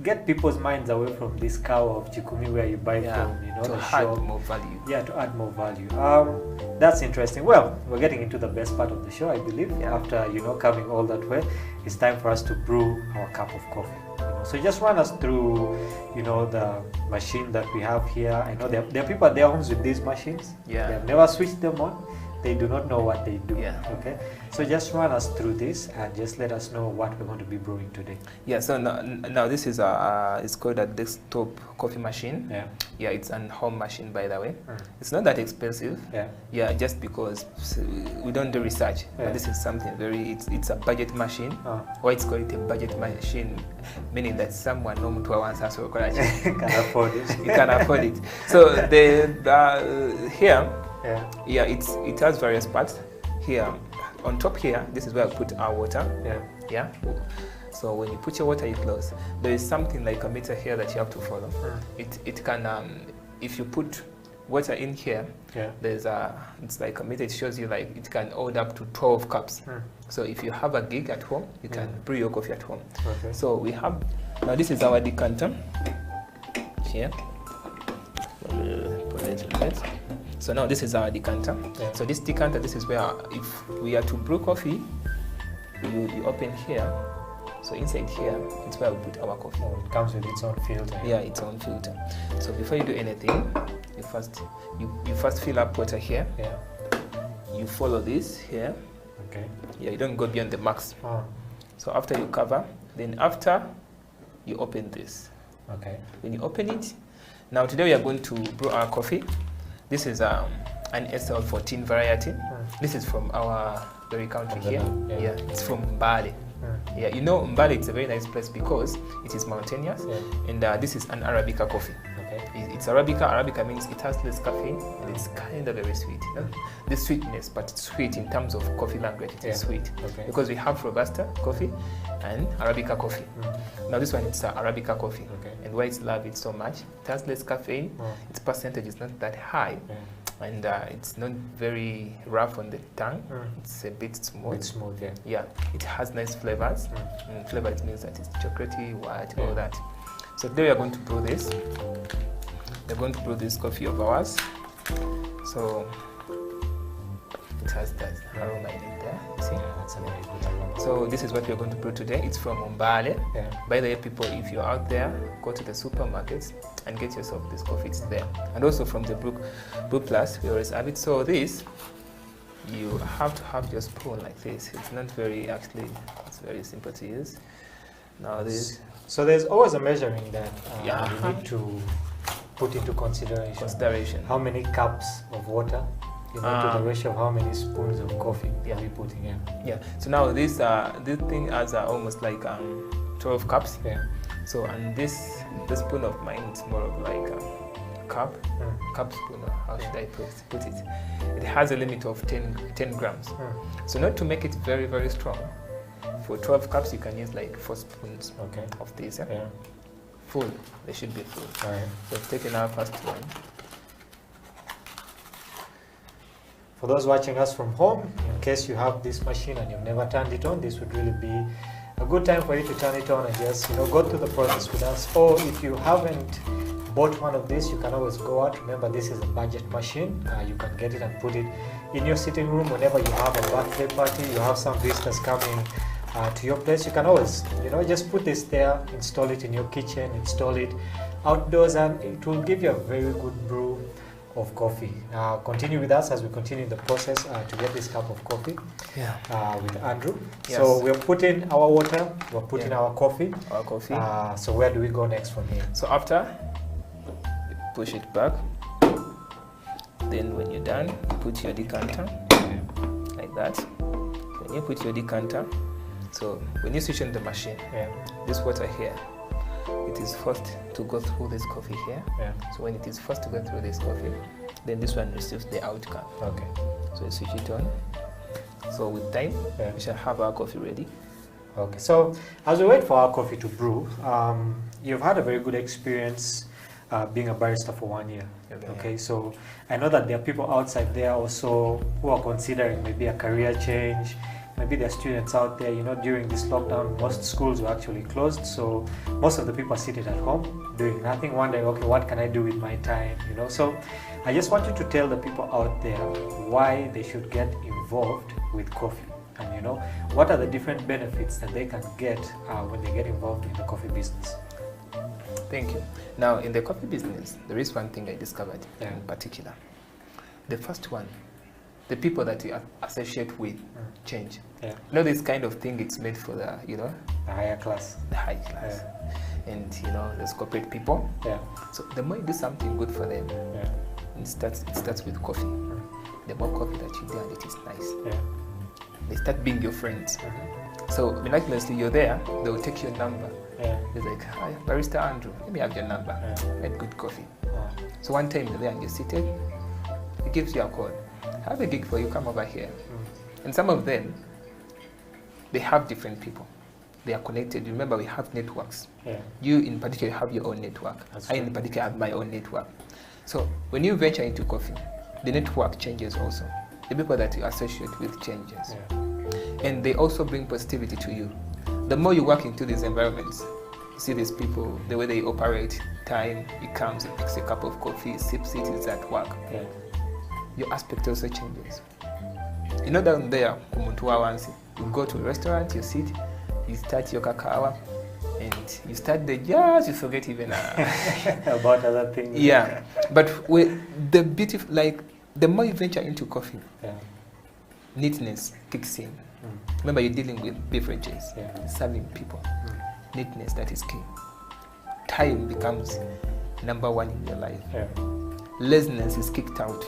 get people's minds away from this cow of Chikumi where you buy from, you know, to the add shop. more value. Yeah, to add more value. That's interesting. Well, we're getting into the best part of the show, I believe. Yeah. After, you know, coming all that way, it's time for us to brew our cup of coffee. You know? So just run us through, you know, the machine that we have here. I know there are people at their homes with these machines. Yeah. They have never switched them on. They do not know what they do. Yeah. Okay. So just run us through this and just let us know what we're going to be brewing today. Yeah, so now this is it's called a desktop coffee machine. Yeah. Yeah, it's an home machine, by the way. Mm. It's not that expensive. Yeah. Yeah, just because we don't do research. Yeah. But this is something it's a budget machine. Why it's called a budget machine, meaning that someone no mtu wants us to Can afford it. you can afford it. So here, Yeah. it has various parts. Here, on top here, this is where I put our water. Yeah. Yeah. So when you put your water, you close. There is something like a meter here that you have to follow. It can if you put water in here, Yeah. there's it's like a meter. It shows you like it can hold up to 12 cups. So if you have a gig at home, you can brew your coffee at home. Okay. So we have now this is our decanter here. Put it in it. So now this is our decanter. Yeah. So this decanter, this is where if we are to brew coffee, you open here. So inside here, it's where we put our coffee. Oh, it comes with its own filter. Yeah, its own filter. So before you do anything, you first fill up water here. Yeah. You follow this here. Okay. Yeah, you don't go beyond the max. Oh. So after you cover, then after you open this. Okay. When you open it, now today we are going to brew our coffee. This is an SL14 variety. This is from our very country here. Yeah, it's from Mbale. Yeah, you know Mbale, it's a very nice place because it is mountainous, and this is an Arabica coffee. Okay. It's Arabica. Arabica means it has less caffeine and it's kind of very sweet. You know? The sweetness, but it's sweet in terms of coffee language. It is sweet because we have Robusta coffee and Arabica coffee. Now this one, it's Arabica coffee, and why it's loved it so much, it has less caffeine. Its percentage is not that high, and it's not very rough on the tongue. It's a bit smooth. It's smooth, yeah. Yeah, it has nice flavors. Flavor, it means that it's chocolatey, white, all that. So today we are going to brew this. We're going to brew this coffee of ours. So it has that aroma in it there. You see? Yeah, that's a very good aroma. So this is what we're going to brew today. It's from Mbale. Yeah. By the way, people, if you're out there, go to the supermarkets and get yourself this coffee. It's there. And also from the Brew Plus, we always have it. So this, you have to have your spoon like this. It's not very, actually, it's very simple to use. Now this. So there's always a measuring that Yeah. you need to put into consideration. How many cups of water, you know, to the ratio of how many spoons of coffee are we putting in. Yeah. So now this thing has almost like 12 cups. Yeah. So and this spoon of mine, it's more of like a cup spoon. Or how should I put it? It has a limit of 10 grams. So not to make it very, very strong. For 12 cups, you can use like 4 spoons of this. Yeah? Full. They should be full. All right. So I've taken our first one. For those watching us from home, in case you have this machine and you've never turned it on, this would really be a good time for you to turn it on and just, you know, go through the process with us. Or if you haven't bought one of these, you can always go out. Remember, this is a budget machine. You can get it and put it in your sitting room whenever you have a birthday party, you have some visitors coming to your place. You can always, you know, just put this there, install it in your kitchen, install it outdoors, and it will give you a very good brew of coffee. Continue with us as we continue the process to get this cup of coffee with Andrew. Yes. So we're putting our water, we're putting our coffee. Our coffee. So where do we go next from here? So after, you push it back. Then when you're done, you put your decanter like that. When you put your decanter, so when you switch on the machine, this water here, it is first to go through this coffee here. So when it is first to go through this coffee, then this one receives the outcome. Okay. So you switch it on. So with time, we shall have our coffee ready. Okay, so as we wait for our coffee to brew, you've had a very good experience being a barista for 1 year. Okay, so I know that there are people outside there also who are considering maybe a career change. Maybe there are students out there, during this lockdown, most schools were actually closed. So most of the people are sitting at home doing nothing, wondering, okay, what can I do with my time? So I just want you to tell the people out there why they should get involved with coffee. And what are the different benefits that they can get when they get involved in the coffee business? Thank you. Now, in the coffee business, there is one thing I discovered in particular. The first one, the people that you associate with change. This kind of thing, it's made for the, the higher class. The high class. And, there's corporate people. So the more you do something good for them, it starts with coffee. The more coffee that you do, and it is nice. They start being your friends. So miraculously, you're there, they will take your number. It's like, hi, Barista Andrew, let me have your number. Make good coffee. So one time you're there and you're seated, he gives you a call. I have a gig for you, come over here. And some of them, they have different people. They are connected. Remember, we have networks. You in particular have your own network. I in particular have my own network. So when you venture into coffee, the network changes also. The people that you associate with changes. And they also bring positivity to you. The more you work into these environments, you see these people, the way they operate, time, he comes, he picks a cup of coffee, sips it, is at work. Your aspect also changes. Down there, you go to a restaurant, you sit, you start your cacao, and you start the jazz, you forget even about other things. But the beautiful, the more you venture into coffee, neatness kicks in. Remember, you're dealing with beverages, serving people. Neatness, that is key. Time becomes number one in your life. Laziness is kicked out.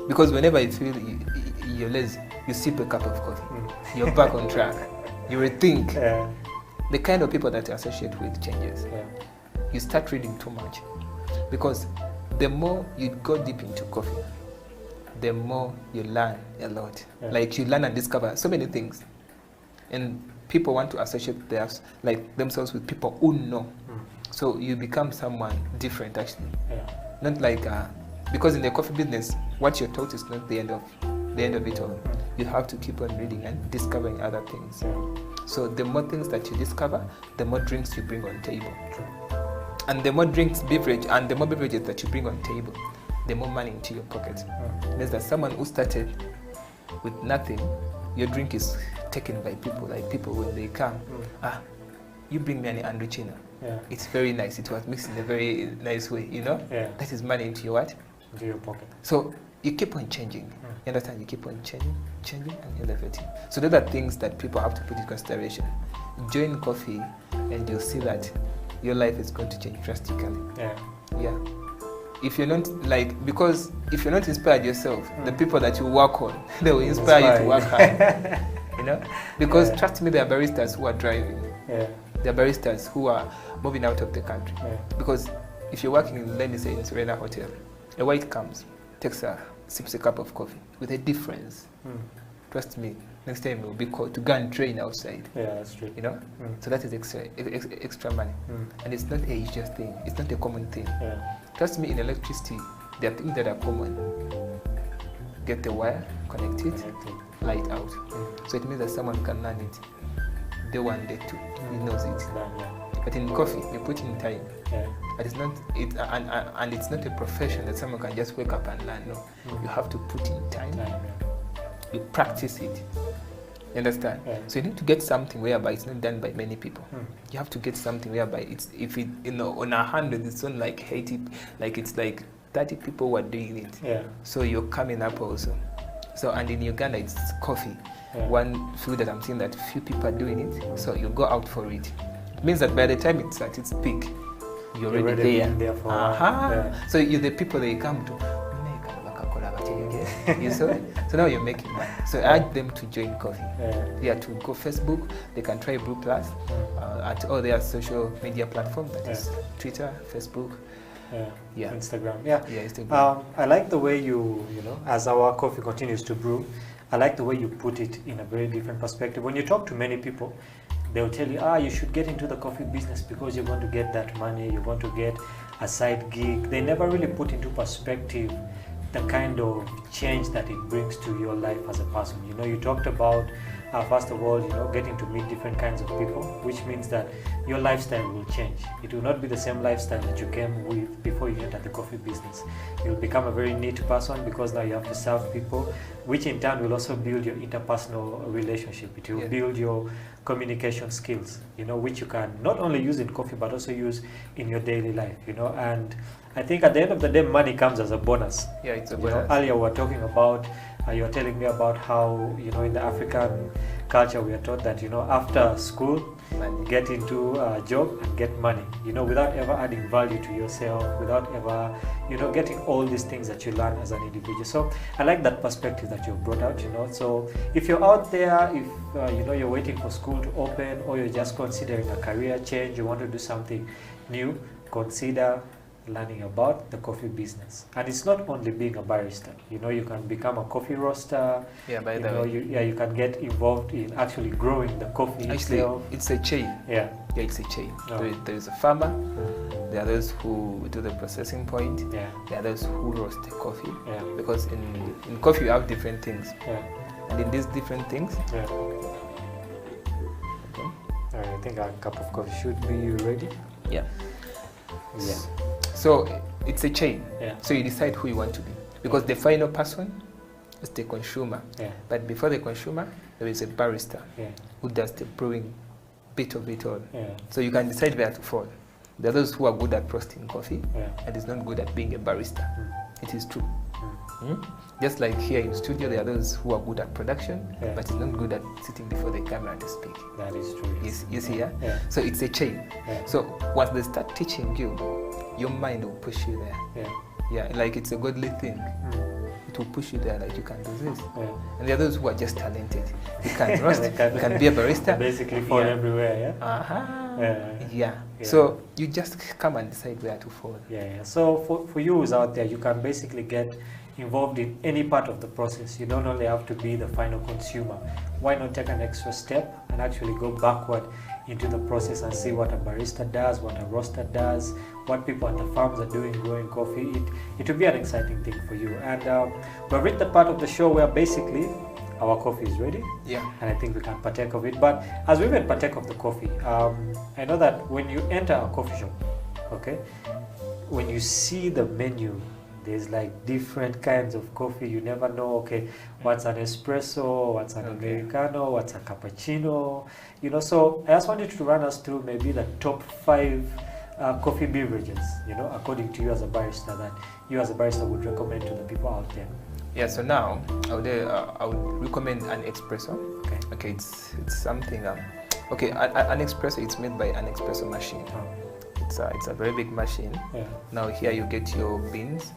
Because whenever you feel you're lazy, you sip a cup of coffee. You're back on track. You rethink. The kind of people that you associate with changes. You start reading too much. Because the more you go deep into coffee, the more you learn a lot. You learn and discover so many things. And people want to associate themselves with people who know. So you become someone different, actually. Not because in the coffee business, what you're taught is not the end of it all. You have to keep on reading and discovering other things. So the more things that you discover, the more drinks you bring on table. And the more drinks, beverage, and the more beverages that you bring on table, the more money into your pocket. Means that someone who started with nothing, your drink is taken by people. Like people when they come, you bring me an Andruchina. It's very nice. It was mixed in a very nice way, That is money into your what? Into your pocket. So you keep on changing. You understand? You keep on changing and elevating. So those are things that people have to put in consideration. Join coffee and you'll see that your life is going to change drastically. If you're not because if you're not inspired yourself, the people that you work on, they will inspire you to work hard. Because trust me, there are baristas who are driving. There are baristas who are moving out of the country. Because if you're working in, let me say, in Serena Hotel, a white comes, sips a cup of coffee with a difference. Trust me, next time it will be called to go and train outside. That's true. So that is extra money. And it's not a usual thing. It's not a common thing. Trust me, in electricity, there are things that are common. Get the wire connected, light out. So it means that someone can learn it. Day one, day two, he knows it. But in coffee, you put in time. But it's not and it's not a profession that someone can just wake up and learn. No, you have to put in time. You practice it. You understand? So you need to get something whereby it's not done by many people. You have to get something whereby it's on 100 it's on like 80, it's like 30 people who are doing it. So you're coming up also. So and in Uganda it's coffee. One food that I'm seeing that few people are doing it. So you go out for it. It means that by the time it's at its peak, you're already there. For so you're the people they come to. You saw it? So now you're making money. So urge them to join coffee. To go Facebook. They can try Brew Plus at all their social media platforms. That is Twitter, Facebook, Instagram. Instagram. I like the way you as our coffee continues to brew, I like the way you put it in a very different perspective. When you talk to many people, they'll tell you, you should get into the coffee business because you're going to get that money, you're going to get a side gig. They never really put into perspective the kind of change that it brings to your life as a person. You know, you talked about, first of all, you know, getting to meet different kinds of people, which means that your lifestyle will change. It will not be the same lifestyle that you came with before you entered the coffee business. You'll become a very neat person because now you have to serve people, which in turn will also build your interpersonal relationship. It will build your communication skills, you know, which you can not only use in coffee but also use in your daily life, you know. And I think at the end of the day, money comes as a bonus. Yeah, it's a bonus. bonus. You know, earlier we were talking about, you were telling me about how, you know, in the African culture we are taught that, you know, after school, get into a job and get money, you know, without ever adding value to yourself, without ever, you know, getting all these things that you learn as an individual. So I like that perspective that you've brought out, you know. So if you're out there, if you know, you're waiting for school to open, or you're just considering a career change, you want to do something new, consider learning about the coffee business. And it's not only being a barista, you know, you can become a coffee roaster. Yeah, by you the know, way. you can get involved in actually growing the coffee Actually, itself. it's a chain. Yeah, it's a chain. Oh. There is a farmer, there are those who do the processing point, yeah, there are those who roast the coffee. yeah, Because in coffee you have different things. yeah, And in these different things, yeah. okay. I think our cup of coffee should be ready. Yeah. Yeah, So it's a chain. yeah, So you decide who you want to be. Because the final person is the consumer. yeah, But before the consumer, there is a barista yeah, who does the brewing bit of it all. yeah, So you can decide where to fall. There are those who are good at roasting coffee yeah. and is not good at being a barista. It is true. Mm. Just like here in studio, there are those who are good at production, Yeah. but is not good at sitting before the camera to speak. That is true. You see, yeah? Yeah, So it's a chain. yeah, So once they start teaching you, your mind will push you there. yeah. Yeah, like it's a godly thing. Mm. It will push you there, like you can do this. Yeah. And there are those who are just talented. You can roast, They can- you can be a barista. Basically fall Yeah. everywhere, yeah? Uh-huh. Yeah. Yeah. Yeah. So you just come and decide where to fall. Yeah, yeah. So for you who's out there, you can basically get involved in any part of the process. You don't only have to be the final consumer. Why not take an extra step and actually go backward into the process and see what a barista does, what a roaster does, what people at the farms are doing growing coffee. It will be an exciting thing for you. And we've reached the part of the show where basically our coffee is ready. Yeah. And I think we can partake of it. But as we even partake of the coffee, I know that when you enter a coffee shop, okay, when you see the menu, there's like different kinds of coffee. You never know, okay, what's an espresso, what's an Americano, what's a cappuccino, you know. So I just wanted to run us through maybe the top 5 coffee beverages, you know, according to you as a barista, that you as a barista would recommend to the people out there. Yeah. So now I would recommend an espresso. Okay. Okay. It's something. Okay. An espresso. It's made by an espresso machine. Oh, It's a very big machine. yeah, Now here you get your beans.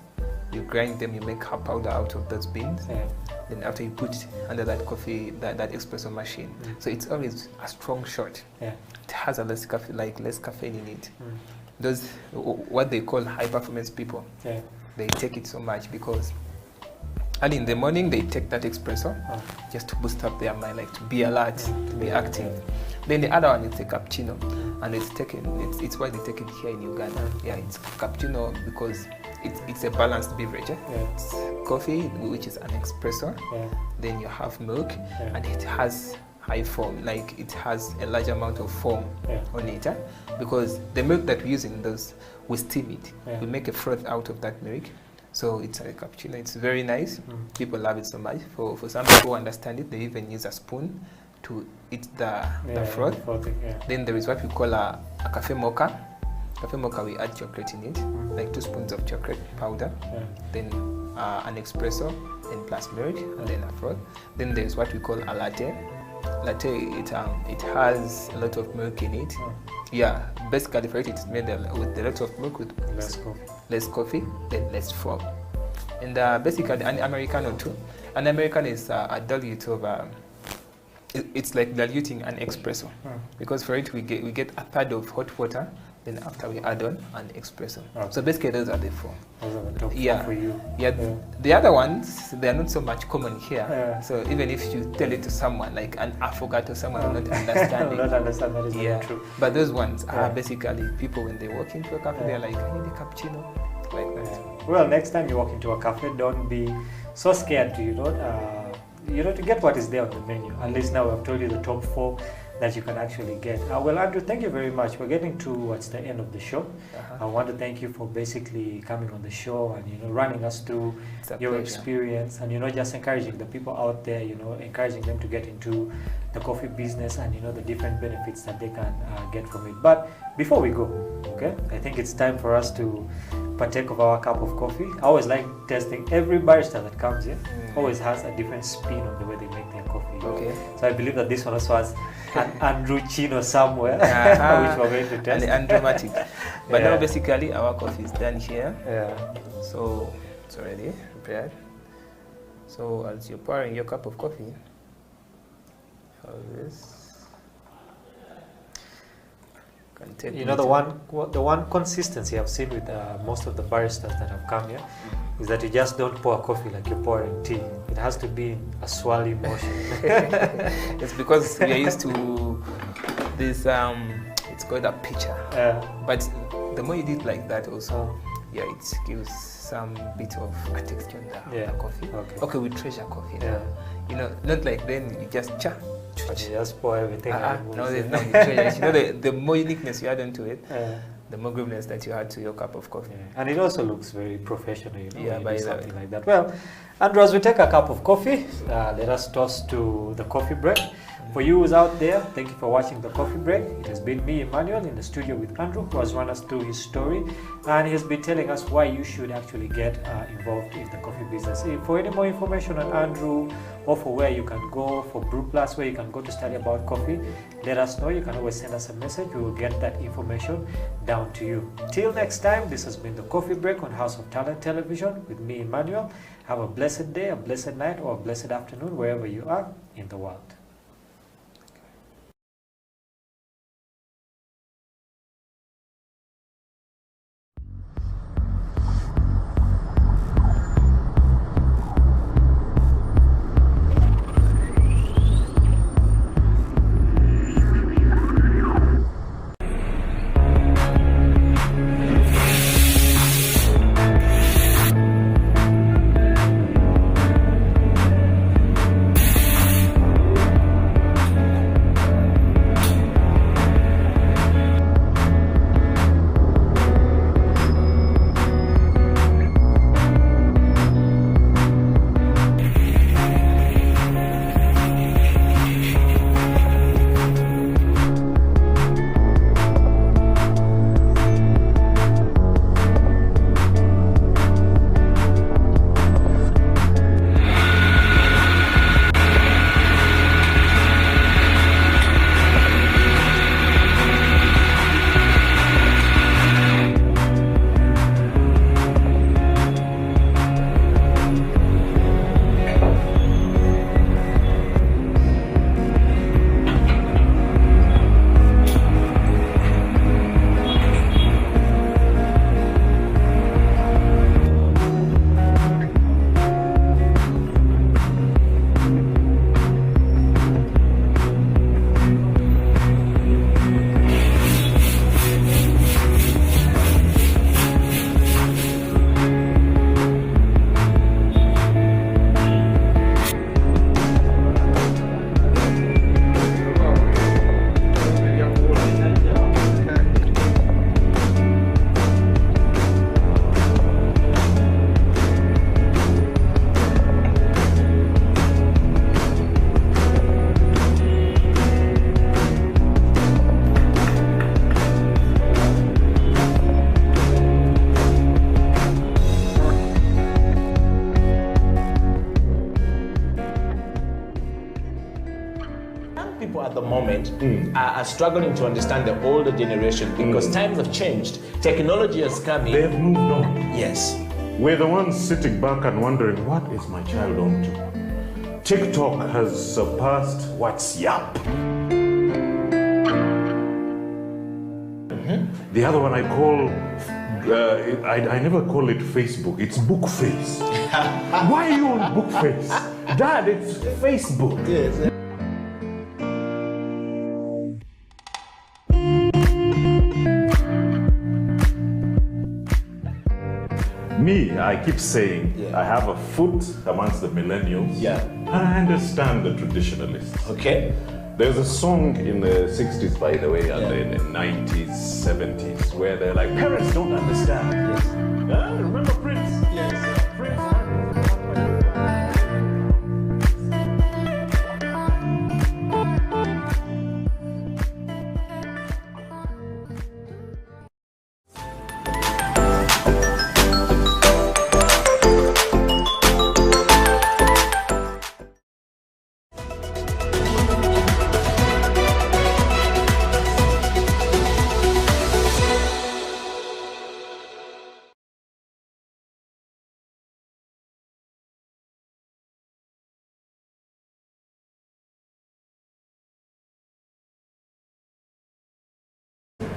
You grind them. You make a powder out of those beans. yeah, Then after you put under that coffee, that espresso machine. So it's always a strong shot. yeah. It has a less caffeine in it. Mm. Those what they call high performance people, Yeah. they take it so much because early in the morning they take that espresso Oh, just to boost up their mind, like to be alert, to be Yeah. active. Then the other one is the cappuccino, and it's why they take it here in Uganda. Yeah, it's cappuccino because it's a balanced beverage. yeah, It's coffee, which is an espresso. yeah, Then you have milk, Yeah. and it has high foam, like it has a large amount of foam yeah, on it, because the milk that we use in those, we steam it. Yeah. We make a froth out of that milk. So it's a cappuccino. It's very nice. Mm. People love it so much. For some people who understand it, they even use a spoon to eat the froth. Yeah. Then there is what we call a cafe mocha. Cafe mocha, we add chocolate in it, Mm. like 2 spoons of chocolate powder. Yeah. Then an espresso and plus milk, and then a froth. Then there's what we call a latte. Latte, it has a lot of milk in it. Oh, Yeah, basically for it, it's made with a lot of milk, with less coffee. then less foam. And basically an Americano too. An Americano is a dilute of, it's like diluting an espresso. Oh, Because for it we get a third of hot water, Then after we add on an espresso. Okay. So basically those are the 4. Those are the top 4 Yeah. for you. Yeah, the other ones, they are not so much common here. Yeah. So even if you tell it to someone, like an affogato, someone will not understand Will it. not understand that is Yeah, not true. but those ones Yeah. are basically people when they walk into a cafe, they're like, I need a cappuccino, like that. Well, next time you walk into a cafe, don't be so scared to to get what is there on the menu. At least now I've told you the top 4 that you can actually get. Well, Andrew, thank you very much. We're getting towards the end of the show. I want to thank you for basically coming on the show and running us through your pleasure. experience and just encouraging the people out there, encouraging them to get into the coffee business and the different benefits that they can get from it. But before we go, okay, I think it's time for us to partake of our cup of coffee. I always like testing. Every barista that comes here always has a different spin on the way they make their coffee. Okay. So I believe that this one also has an Andrew Chino somewhere, which we're going to test. And dramatic. But Yeah. now basically our coffee is done here. Yeah. So it's already prepared. So as you're pouring your cup of coffee, how this can take the one consistency I've seen with most of the baristas that have come here is that you just don't pour coffee like you're pouring tea. It has to be a swirling motion. It's because we are used to this it's called a pitcher. But the more you do it like that also, yeah, it gives some bit of a texture in the coffee. Okay, we treasure coffee now. Not like then you just But you just pour everything. No, there's no treasure. The more uniqueness you add onto it, the more goodness that you add to your cup of coffee. And it also looks very professional, when you by do the something like that. Well, Andrew, as we take a cup of coffee, let us toast to the coffee break. For you who's out there, thank you for watching the coffee break. It has been me, Emmanuel, in the studio with Andrew, who has run us through his story, and he has been telling us why you should actually get involved in the coffee business. For any more information on Andrew, or for where you can go, for Brew Plus, where you can go to study about coffee, let us know. You can always send us a message. We will get that information down to you. Till next time, this has been the Coffee Break on House of Talent Television with me, Emmanuel. Have a blessed day, a blessed night, or a blessed afternoon, wherever you are in the world. People at the moment are struggling to understand the older generation because times have changed. Technology has come in. They've moved on. Yes. We're the ones sitting back and wondering, what is my child on to? TikTok has surpassed WhatsApp. The other one I call, I never call it Facebook, it's book face. Why are you on book face? Dad, it's Facebook. Yes. Me, I keep saying, I have a foot amongst the millennials. Yeah. And I understand the traditionalists. Okay. There's a song in the 60s, by the way, and in the 90s, 70s, where they're like, parents don't understand. Yes. Remember Prince? Yes. Prince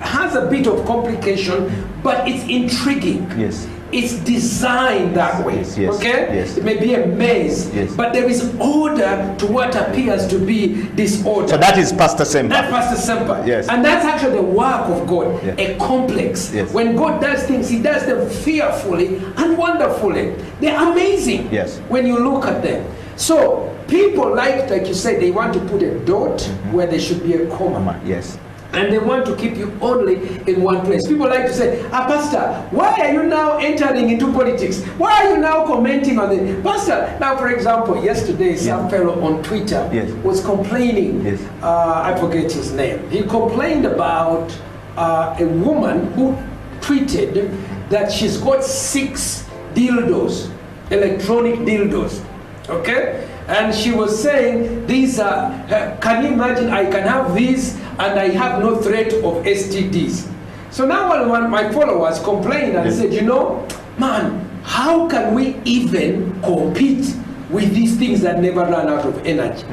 has a bit of complication, but it's intriguing. Yes. It's designed that way. Yes, yes, okay? yes. It may be a maze, Yes. but there is order to what appears to be disorder. So that is Pastor Semper. That's Pastor Semper. Yes. And that's actually the work of God, Yeah. a complex. Yes. When God does things, He does them fearfully and wonderfully. They're amazing Yes. when you look at them. So people like you said, they want to put a dot where there should be a comma. Yes. And they want to keep you only in one place. People like to say, Pastor, why are you now entering into politics? Why are you now commenting on it? Pastor, now for example, yesterday some fellow on Twitter was complaining, I forget his name, he complained about a woman who tweeted that she's got 6 dildos, electronic dildos, okay? And she was saying, these are, can you imagine, I can have these and I have no threat of STDs. So now one of my followers complained and said, you know, man, how can we even compete with these things that never run out of energy?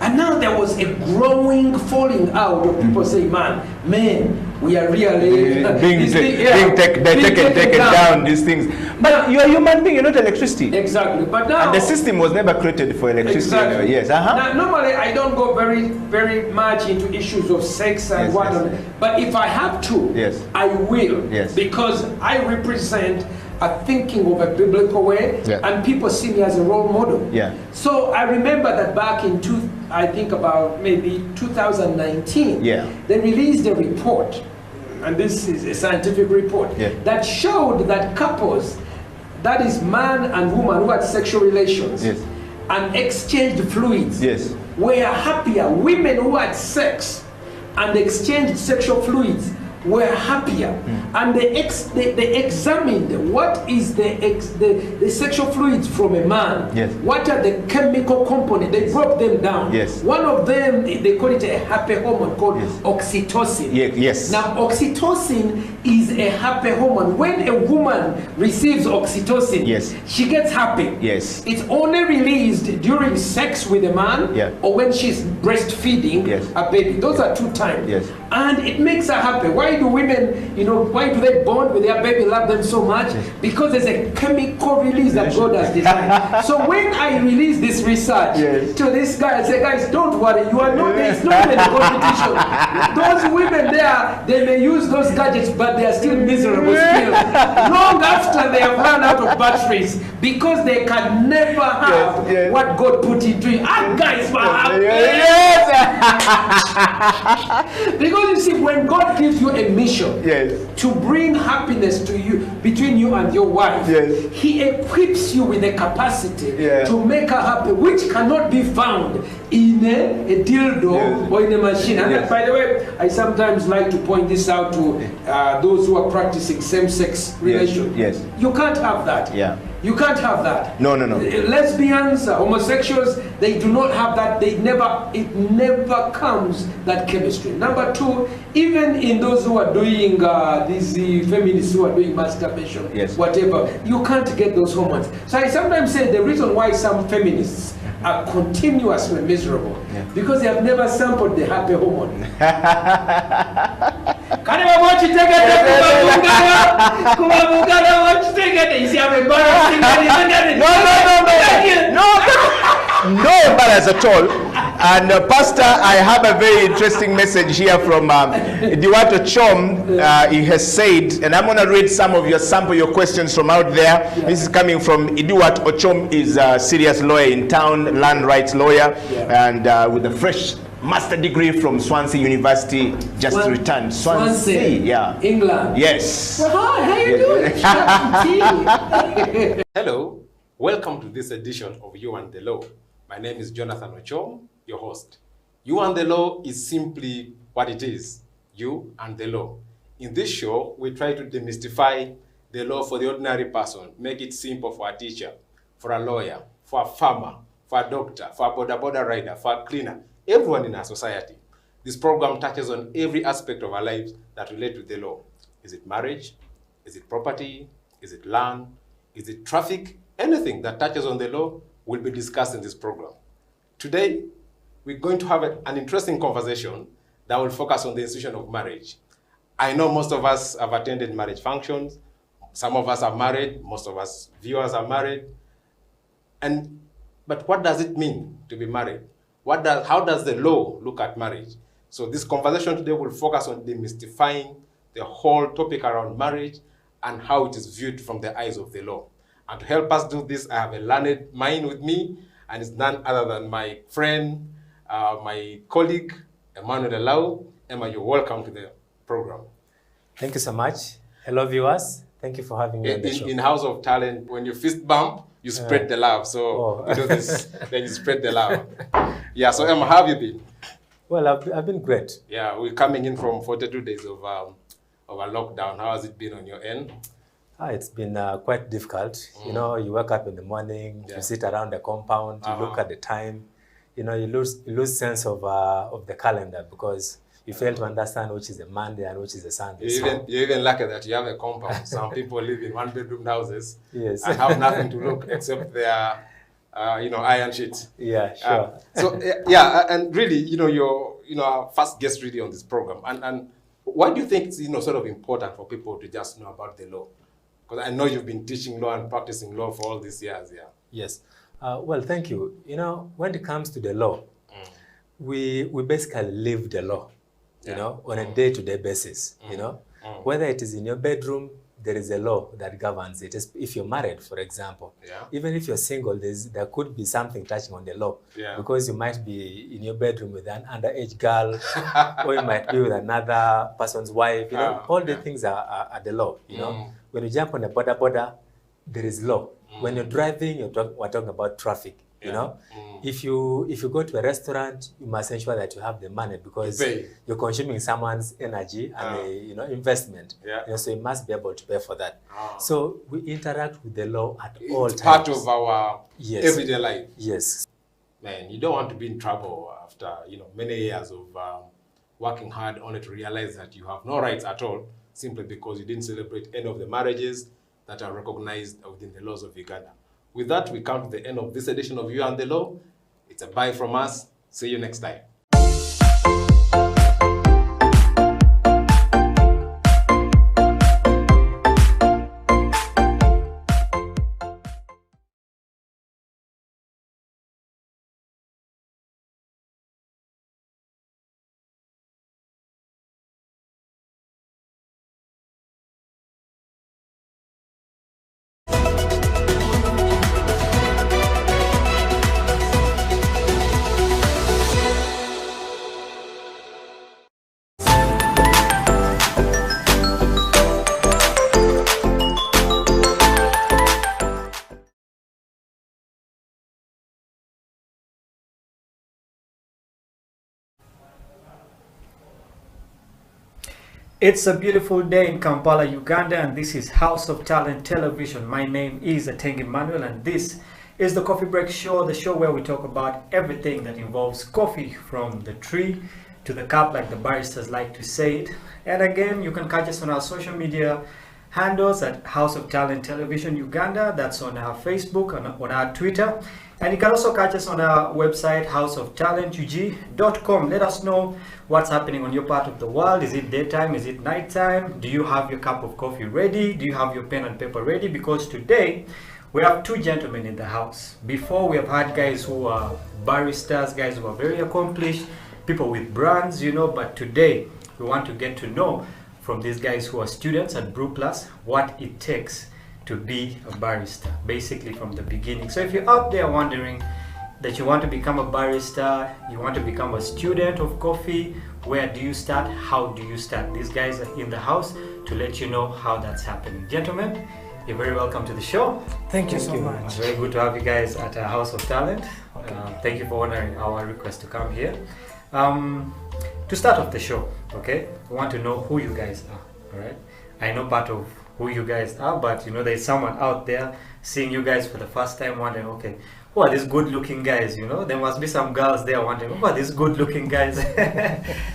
And now there was a growing falling out of people saying, man, we are really being taken down, these things. But you're a human being, you're not electricity. Exactly. But now, and the system was never created for electricity. Exactly. Anyway. Yes. Now, normally I don't go very much into issues of sex and whatnot. But if I have to, I will. Yes. Because I represent a thinking of a biblical way, and people see me as a role model. Yeah. So I remember that back in I think about maybe 2019, they released a report, and this is a scientific report, that showed that couples, that is man and woman who had sexual relations and exchanged fluids, were happier. Women who had sex and exchanged sexual fluids were happier, and they examined what is the sexual fluids from a man. What are the chemical components? They broke them down. One of them, they call it a happy hormone called oxytocin. Now oxytocin is a happy hormone. When a woman receives oxytocin, she gets happy. It's only released during sex with a man or when she's breastfeeding a baby. Those are 2 times. And it makes her happy. Why do women, why do they bond with their baby, love them so much? Because there's a chemical release that God has designed. So when I release this research to this guy, I say, guys, don't worry, you are not, there's not even a competition. Those women there, they may use those gadgets, but they are still miserable still. Long after they have run out of batteries, because they can never have what God put into you. Guys were happy. Because you see, when God gives you a mission to bring happiness to you, between you and your wife, He equips you with the capacity to make her happy, which cannot be found in a dildo or in a machine. And by the way, I sometimes like to point this out to those who are practicing same-sex relations. You can't have that. You can't have that. No. Lesbians, homosexuals, they do not have that. It never comes, that chemistry. Number 2, even in those who are doing these feminists who are doing masturbation, whatever, you can't get those hormones. So I sometimes say the reason why some feminists are continuously miserable because they have never sampled the happy hormone. Can No embarrass at all. And Pastor, I have a very interesting message here from Edward Ochom. He has said, and I'm going to read some of your questions from out there. This is coming from Edward Ochom. Is a serious lawyer in town, land rights lawyer, and with a fresh master degree from Swansea University, just returned. Swansea, yeah. England. Yes. Well, hi, how you doing? Hello, welcome to this edition of You and the Law. My name is Jonathan Ochom, your host. You and the Law is simply what it is, you and the law. In this show, we try to demystify the law for the ordinary person, make it simple for a teacher, for a lawyer, for a farmer, for a doctor, for a border rider, for a cleaner, everyone in our society. This program touches on every aspect of our lives that relate to the law. Is it marriage? Is it property? Is it land? Is it traffic? Anything that touches on the law will be discussed in this program. Today, we're going to have an interesting conversation that will focus on the institution of marriage. I know most of us have attended marriage functions. Some of us are married. Most of us viewers are married. But what does it mean to be married? How does the law look at marriage? So this conversation today will focus on demystifying the whole topic around marriage and how it is viewed from the eyes of the law. And to help us do this, I have a learned mind with me, and it's none other than my friend, my colleague, Emmanuel Elau. Emma, you're welcome to the program. Thank you so much. Hello, viewers. Thank you for having me on the show. In House of Talent, when you fist bump, you spread the love. So you do this, then you spread the love. Yeah, so Emma, how have you been? Well, I've been great. Yeah, we're coming in from 42 days of a lockdown. How has it been on your end? It's been quite difficult. You know, you wake up in the morning, you sit around the compound, you look at the time. You know, you lose sense of the calendar because you fail to understand which is a Monday and which is a Sunday. You're even lucky that you have a compound. Some people live in one-bedroom houses and Yes. have nothing to look except their, iron sheets. Yeah, sure. And really, you're, our first guest really on this program. And why do you think it's, sort of important for people to just know about the law? Because I know you've been teaching law and practicing law for all these years, yeah. Yes. Well, thank you. You know, when it comes to the law, we basically live the law, you know, on a day-to-day basis, you know. Whether it is in your bedroom, there is a law that governs it. If you're married, for example, even if you're single, there could be something touching on the law because you might be in your bedroom with an underage girl or you might be with another person's wife, you know. All the things are the law, you know. When you jump on a border, there is law. When you're driving, we're talking about traffic, you know. If you go to a restaurant, you must ensure that you have the money because you're consuming someone's energy and investment. You know, so you must be able to pay for that. So we interact with the law at all times. It's part of our everyday life. Yes. Man, you don't want to be in trouble after many years of working hard only to realize that you have no rights at all simply because you didn't celebrate any of the marriages that are recognized within the laws of Uganda. With that, we come to the end of this edition of You and the Law. It's a bye from us. See you next time. It's a beautiful day in Kampala, Uganda, and this is House of Talent Television. My name is Atengi Manuel, and this is the Coffee Break Show, the show where we talk about everything that involves coffee, from the tree to the cup, like the baristas like to say it. And again, you can catch us on our social media handles at House of Talent Television Uganda. That's on our Facebook, on our Twitter. And you can also catch us on our website, houseoftalentug.com. Let us know what's happening on your part of the world. Is it daytime? Is it nighttime? Do you have your cup of coffee ready? Do you have your pen and paper ready? Because today, we have two gentlemen in the house. Before, we have had guys who are baristas, guys who are very accomplished, people with brands, you know, but today we want to get to know from these guys who are students at Brew Plus what it takes to be a barista, basically from the beginning. So if you're out there wondering that you want to become a barista, you want to become a student of coffee, where do you start? How do you start? These guys are in the house to let you know how that's happening. Gentlemen, you're very welcome to the show. Thank you so much. It's very good to have you guys at our House of Talent. Okay. Thank you for honoring our request to come here. To start off the show, okay, we want to know who you guys are, all right? I know part of who you guys are, but you know, there's someone out there seeing you guys for the first time wondering, okay, who are these good-looking guys, you know? There must be some girls there wondering, who are these good-looking guys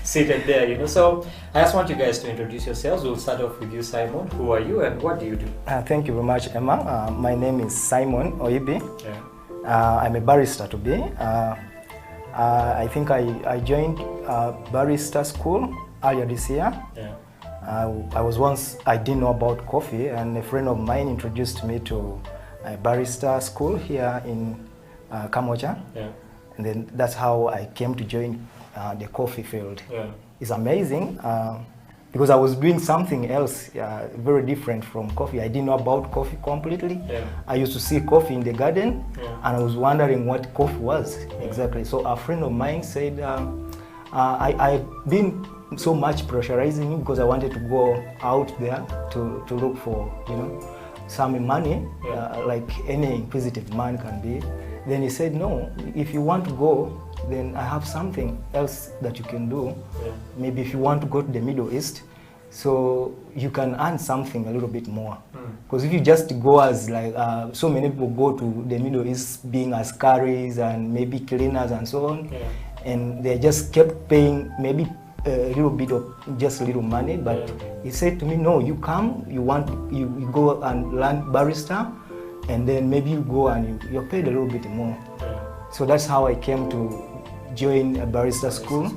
seated there, you know? So I just want you guys to introduce yourselves. We'll start off with you, Simon. Who are you and what do you do? Thank you very much, Emma. My name is Simon Oibi. Yeah. I'm a barista to be. I think I joined barista school earlier this year. Yeah. I didn't know about coffee, and a friend of mine introduced me to a barista school here in Kamoja. Yeah. And then that's how I came to join the coffee field. Yeah. It's amazing because I was doing something else very different from coffee. I didn't know about coffee completely. Yeah. I used to see coffee in the garden, Yeah. and I was wondering what coffee was exactly. So a friend of mine said, I've been so much pressurizing because I wanted to go out there to look for, you know, some money, like any inquisitive man can be. Then he said, no, if you want to go, then I have something else that you can do. Yeah. Maybe if you want to go to the Middle East, so you can earn something a little bit more. Because if you just go as like, so many people go to the Middle East being as carriers and maybe cleaners and so on, and they just kept paying maybe a little bit of just a little money. But he said to me, no, you come, you go and learn barista, and then maybe you go and you're paid a little bit more. So that's how I came to join a barista school.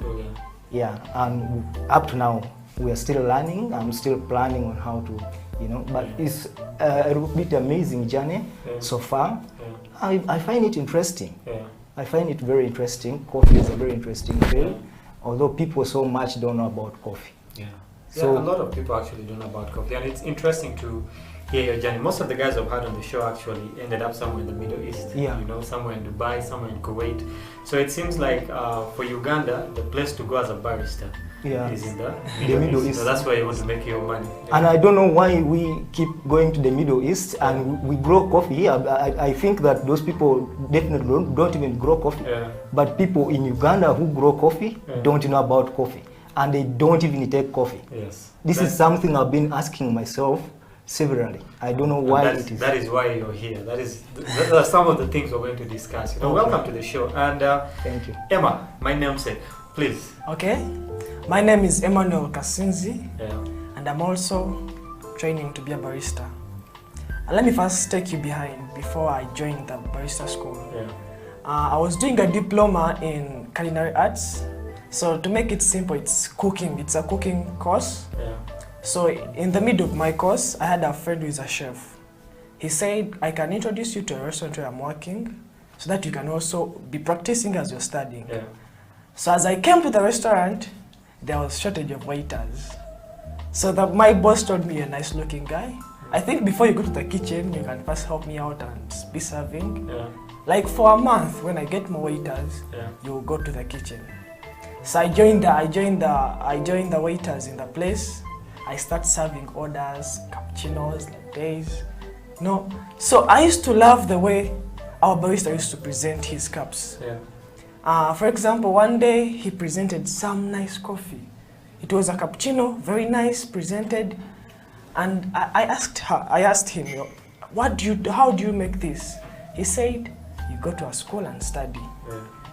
Yeah, and up to now we are still learning. I'm still planning on how to, you know, but it's a little bit amazing journey so far. I find it interesting. I find it very interesting. Coffee is a very interesting field, although people so much don't know about coffee. So a lot of people actually don't know about coffee, and it's interesting to hear your journey. Most of the guys I've had on the show actually ended up somewhere in the Middle East, you know, somewhere in Dubai, somewhere in Kuwait. So it seems like for Uganda, the place to go as a barista is in the Middle East. So that's where you want to make your money. And I don't know why we keep going to the Middle East and we grow coffee here. I think that those people definitely don't even grow coffee. But people in Uganda who grow coffee don't know about coffee, and they don't even take coffee. This is something I've been asking myself severally. I don't know why it is. That is why you're here. Those are some of the things we're going to discuss. You know, welcome to the show. And thank you. Emma, my namesake, please. Okay. My name is Emmanuel Kasinzi, and I'm also training to be a barista. And let me first take you behind before I joined the barista school. I was doing a diploma in culinary arts. So to make it simple, it's cooking. It's a cooking course. So in the middle of my course, I had a friend who is a chef. He said, I can introduce you to a restaurant where I'm working so that you can also be practicing as you're studying. So as I came to the restaurant, there was a shortage of waiters. So my boss told me, a nice looking guy, I think before you go to the kitchen, you can first help me out and be serving. Like for a month, when I get more waiters, you'll go to the kitchen. So I joined the waiters in the place. I start serving orders, cappuccinos, lattes. No, so I used to love the way our barista used to present his cups. For example, one day he presented some nice coffee. It was a cappuccino, very nice, presented, and I asked him, how do you make this? He said, you go to a school and study.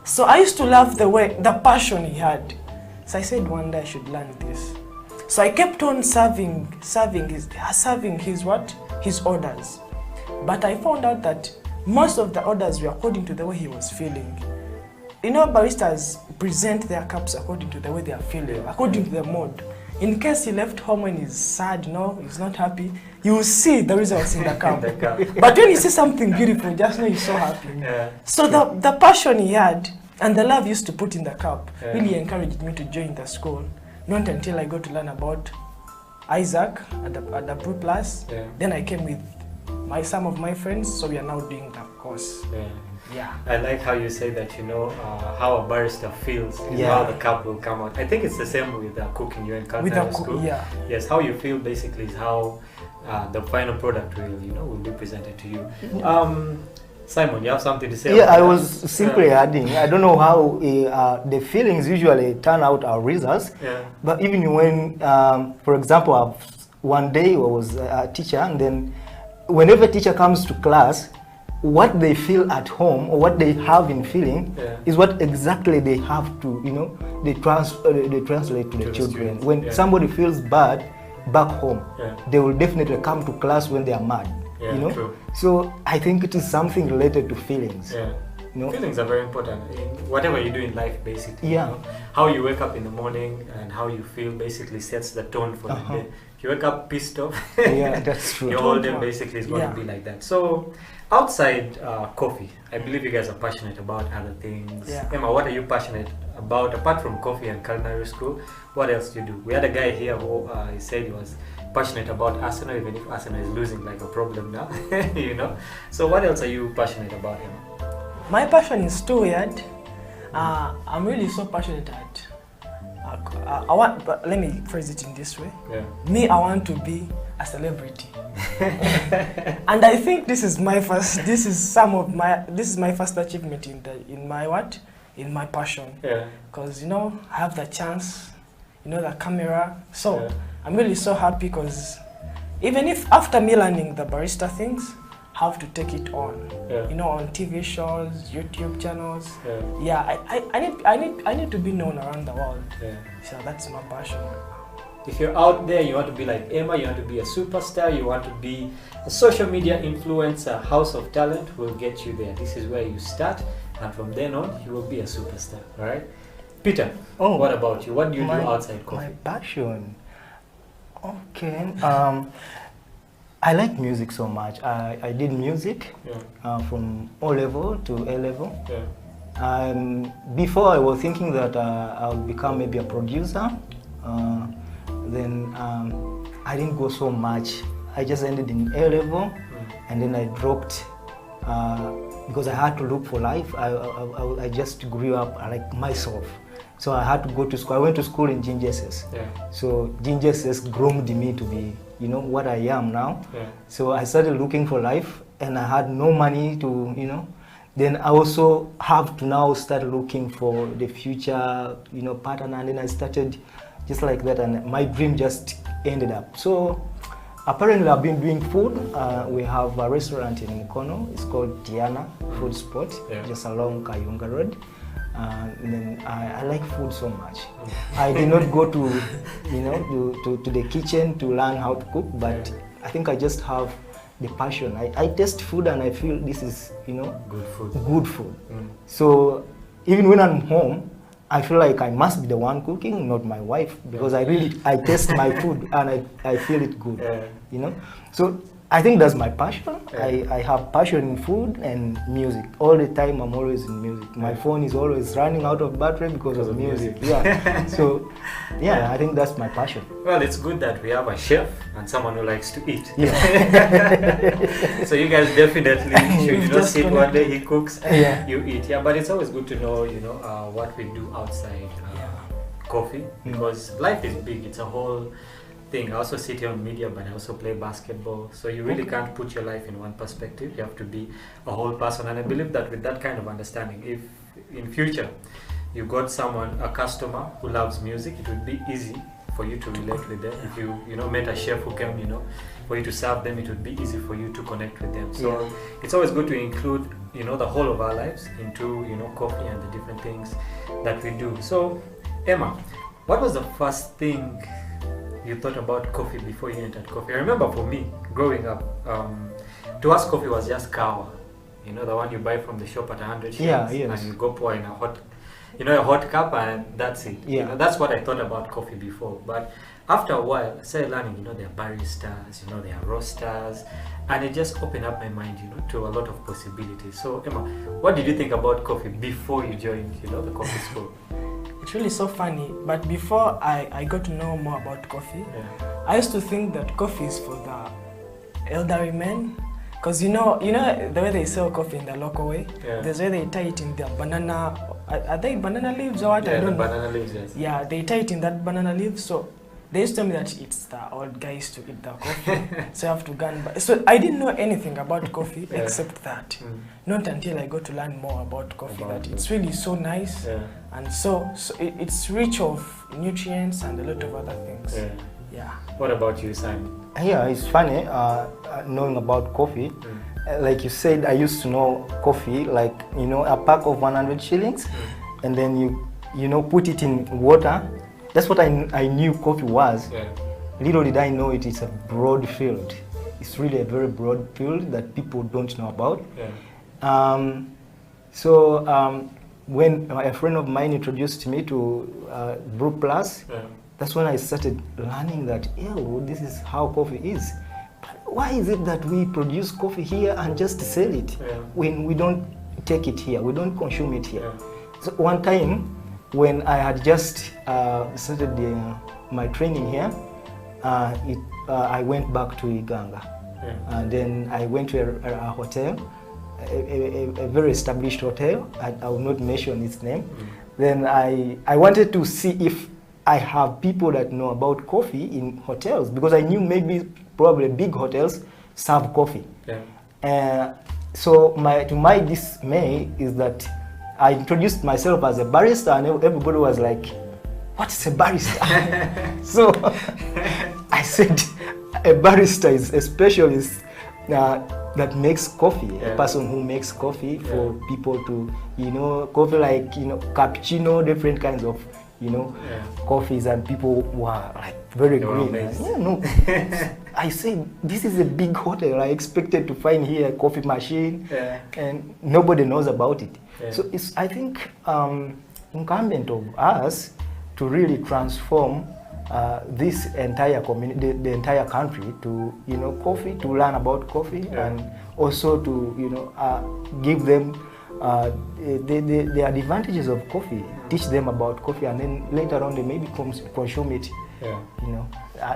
So I used to love the passion he had. So I said one day I should learn this. So I kept on serving his orders. But I found out that most of the orders were according to the way he was feeling. You know, baristas present their cups according to the way they are feeling, according to the mood. In case he left home when he's sad, he's not happy, you will see the results in the cup. But when you see something beautiful, just know he's so happy. Yeah. So the passion he had and the love he used to put in the cup really encouraged me to join the school. Not until I got to learn about Isaac at the Pro Plus. Then I came with some of my friends, so we are now doing the course. Yeah. I like how you say that, how a barista feels is how the cup will come out. I think it's the same with cooking. You encounter school. Yes, how you feel basically is how the final product will be presented to you. Simon, you have something to say? Yeah, I was simply adding. I don't know how the feelings usually turn out our results. But even when, for example, one day I was a teacher, and then whenever a teacher comes to class, what they feel at home or what they have in feeling is what exactly they have to, they translate to the children. When somebody feels bad back home, they will definitely come to class when they are mad. True. So I think it is something related to feelings. Feelings are very important in whatever you do in life, basically. How you wake up in the morning and how you feel basically sets the tone for the day. If you wake up pissed off, that's true. Your whole day basically is going to be like that. So outside coffee, I believe you guys are passionate about other things. Emma, what are you passionate about apart from coffee and culinary school? What else do you do? We had a guy here who he said he was passionate about Arsenal, even if Arsenal is losing like a problem now. So what else are you passionate about, Emma? My passion is too weird. I'm really so passionate at let me phrase it in this way. Me, I want to be a celebrity. And I think this is my first achievement in my passion. Because I have the chance, the camera. So I'm really so happy because even if after me learning the barista things, have to take it on, on TV shows, YouTube channels. I need to be known around the world. So that's my passion. If you're out there, you want to be like Emma, you want to be a superstar, you want to be a social media influencer, House of Talent will get you there. This is where you start, and from then on, you will be a superstar. All right, Peter. What about you? What do you do outside coffee? My passion. Okay. I like music so much. I did music from O level to A level. Before I was thinking that I would become maybe a producer. Then I didn't go so much. I just ended in A level, and then I dropped because I had to look for life. I just grew up like myself. So I had to go to school. I went to school in GNGSS. So GNGSS groomed me to be what I am now. So I started looking for life, and I had no money to, Then I also have to now start looking for the future, pattern, and then I started just like that, and my dream just ended up. So apparently I've been doing food. We have a restaurant in Mukono. It's called Tiana Food Spot, just along Kayunga Road. And then I like food so much. I did not go to, to the kitchen to learn how to cook, but I think I just have the passion. I taste food and I feel this is, good food. So even when I'm home, I feel like I must be the one cooking, not my wife, because I taste my food and I feel it good, So I think that's my passion. I have passion in food and music. All the time I'm always in music. My phone is always running out of battery because of music. So I think that's my passion. Well, it's good that we have a chef and someone who likes to eat. So you guys definitely should not sit one day he cooks, you eat. But it's always good to know, what we do outside coffee, because life is big. It's a whole thing. I also sit here on media, but I also play basketball. So you really can't put your life in one perspective. You have to be a whole person. And I believe that with that kind of understanding, if in future you got a customer who loves music, it would be easy for you to relate with them. If you met a chef who came, for you to serve them, it would be easy for you to connect with them. So it's always good to include, the whole of our lives into, coffee and the different things that we do. So Emma, what was the first thing you thought about coffee before you entered coffee. I remember for me, growing up, to us coffee was just kawa. You know, the one you buy from the shop at 100 shillings, and you go pour in a hot cup, and that's it. Yeah. You know, that's what I thought about coffee before. But after a while, I started learning, you know, there are baristas, you know, there are roasters, and it just opened up my mind, you know, to a lot of possibilities. So, Emma, what did you think about coffee before you joined, you know, the coffee school? It's really so funny, but before I got to know more about coffee, I used to think that coffee is for the elderly men. Because you know the way they sell coffee in the local way, there's where they tie it in their banana, are they banana leaves or what? Yeah, I don't know. Banana leaves, yes. Yeah, they tie it in that banana leaf. So they used to tell me that it's the old guys to eat the coffee, so I have to go and buy. So I didn't know anything about coffee except that. Not until I got to learn more about coffee that it's really so nice, and so it's rich of nutrients and a lot of other things. Yeah. What about you, Simon? Yeah, it's funny knowing about coffee. Like you said, I used to know coffee like, you know, a pack of 100 shillings, and then you know, put it in water. That's what I knew coffee was. Little did I know it's a broad field. It's really a very broad field that people don't know about. When a friend of mine introduced me to Brew Plus, that's when I started learning that, this is how coffee is. But why is it that we produce coffee here and just sell it when we don't take it here, we don't consume it here? So one time, when I had just started my training here, I went back to Iganga. And then I went to a hotel, a very established hotel. I will not mention its name. Then I wanted to see if I have people that know about coffee in hotels, because I knew probably big hotels serve coffee. So to my dismay is that I introduced myself as a barista, and everybody was like, "What's a barista?" So I said, a barista is a specialist that makes coffee, a person who makes coffee for people to, you know, coffee like, you know, cappuccino, different kinds of, you know, coffees, and people were like very green. I said, this is a big hotel. I expected to find here a coffee machine, and nobody knows about it. So it's, I think, incumbent of us to really transform this entire community, the entire country, to, you know, coffee, to learn about coffee, and also to, you know, give them the advantages of coffee, teach them about coffee, and then later on they maybe consume it, you know,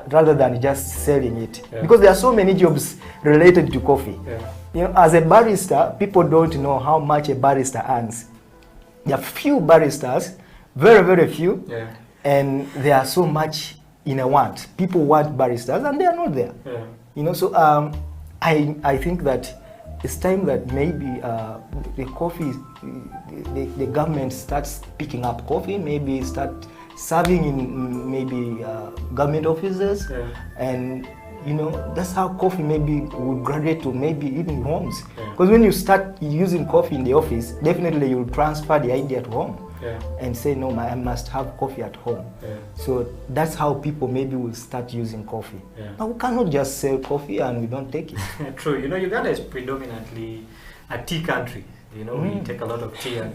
rather than just selling it. Because there are so many jobs related to coffee. You know, as a barista, people don't know how much a barista earns. There are few baristas, very, very few, and there are so much in a want. People want baristas, and they are not there. You know, so I think that it's time that maybe the coffee, the government starts picking up coffee, maybe start serving in maybe government offices, and, you know, that's how coffee maybe would graduate to maybe even homes. Because when you start using coffee in the office, definitely you'll transfer the idea to home. And say, no, I must have coffee at home. So that's how people maybe will start using coffee. But we cannot just sell coffee and we don't take it. True. You know, Uganda is predominantly a tea country. You know, we take a lot of tea, and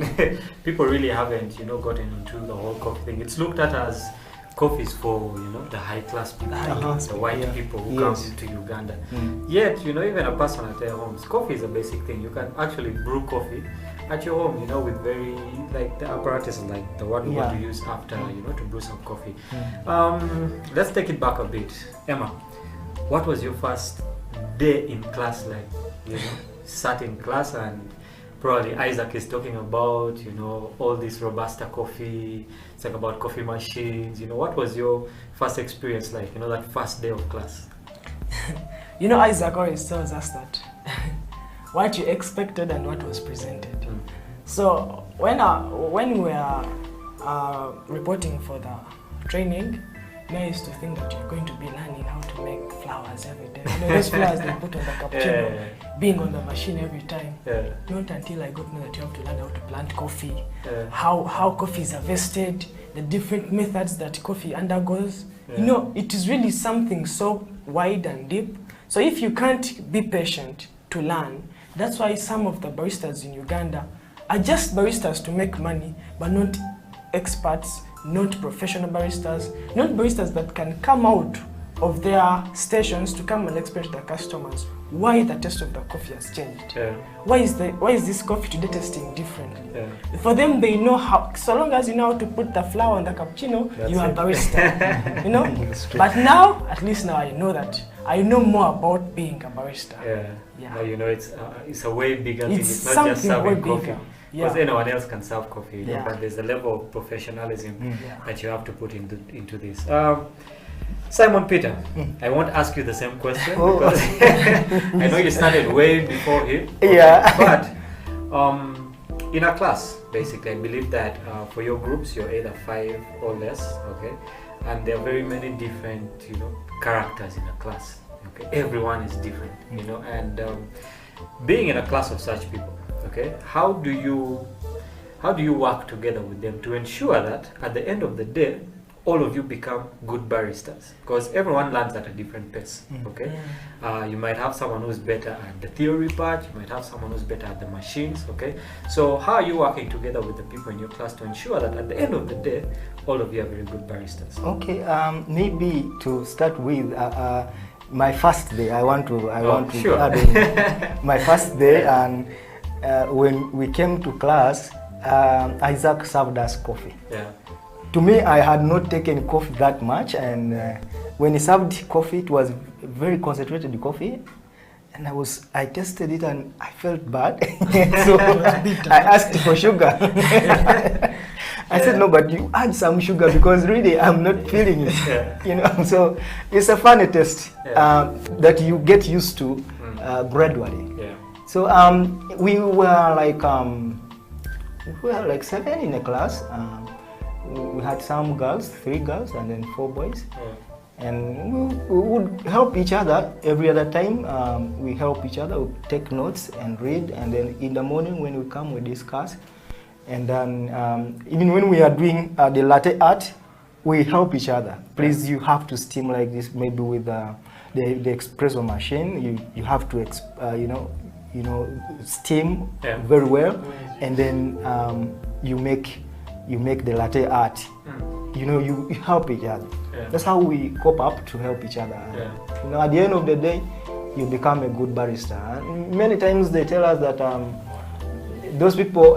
people really haven't, you know, gotten into the whole coffee thing. It's looked at as coffee is for, you know, the high class people, the white people who come to Uganda. Yet, you know, even a person at their homes, coffee is a basic thing. You can actually brew coffee at your home, you know, with very, like, the apparatus like the one we want to use after, you know, to brew some coffee. Let's take it back a bit. Emma, what was your first day in class like? You know, sat in class and probably Isaac is talking about, you know, all this Robusta coffee, it's like about coffee machines, you know, what was your first experience like, you know, that first day of class? You know, Isaac always tells us that what you expected and what was presented. So when we were reporting for the training, I used to think that you're going to be learning how to make flowers every day. You know, those flowers they put on the cappuccino, being on the machine every time. Not until I got to know that you have to learn how to plant coffee, how coffee is harvested, the different methods that coffee undergoes. You know, it is really something so wide and deep. So if you can't be patient to learn, that's why some of the baristas in Uganda are just baristas to make money, but not experts, not professional baristas, not baristas that can come out of their stations to come and explain to the customers why the taste of the coffee has changed. Yeah. Why is this coffee today tasting differently? Yeah. For them, they know how, so long as you know how to put the flour on the cappuccino, you are barista. You know? But now, at least now I know that. I know more about being a barista. Yeah. Now you know it's a way bigger thing. It's not something just serving way coffee. bigger. Because anyone else can serve coffee, you know, Yeah. but there's a level of professionalism that you have to put into this. Simon Peter, I won't ask you the same question because I know you started way before him. Yeah. But in a class, basically, I believe that for your groups, you're either 5 or less, okay? And there are very many different, you know, characters in a class. Okay, everyone is different, you know, and being in a class of such people, okay, how do you work together with them to ensure that at the end of the day all of you become good baristas? Because everyone learns at a different pace, okay? You might have someone who's better at the theory part, you might have someone who's better at the machines, okay? So how are you working together with the people in your class to ensure that at the end of the day all of you are very good baristas? Okay, maybe to start with, my first day, I want to add in my first day, and when we came to class, Isaac served us coffee. Yeah. To me, I had not taken coffee that much, and when he served coffee, it was very concentrated coffee, and I tasted it and I felt bad, so I asked for sugar. I said, no, but you add some sugar because really I'm not feeling it. You know, so it's a funny taste that you get used to gradually. Yeah. So we were like 7 in a class. We had some girls, 3 girls, and then 4 boys. And we would help each other every other time. We help each other, we take notes and read, and then in the morning when we come, we discuss. And then even when we are doing the latte art, we help each other. Please, you have to steam like this, maybe with the espresso machine. You have to steam very well, and then you make the latte art. You know, you help each other. That's how we cope up to help each other. You know, at the end of the day, you become a good barista. And many times they tell us that those people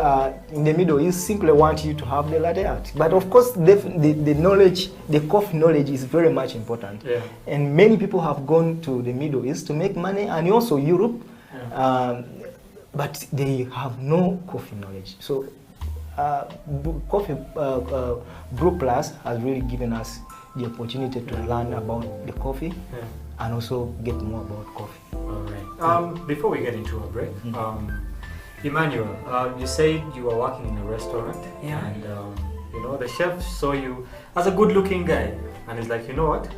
in the Middle East simply want you to have the latte art. But of course, the knowledge, the coffee knowledge is very much important. And many people have gone to the Middle East to make money, and also Europe, but they have no coffee knowledge. So Coffee Brew Plus has really given us the opportunity to learn about the coffee and also get more about coffee. All right. Before we get into a break, Emmanuel, you said you were working in a restaurant, and you know, the chef saw you as a good-looking guy, and he's like, you know what,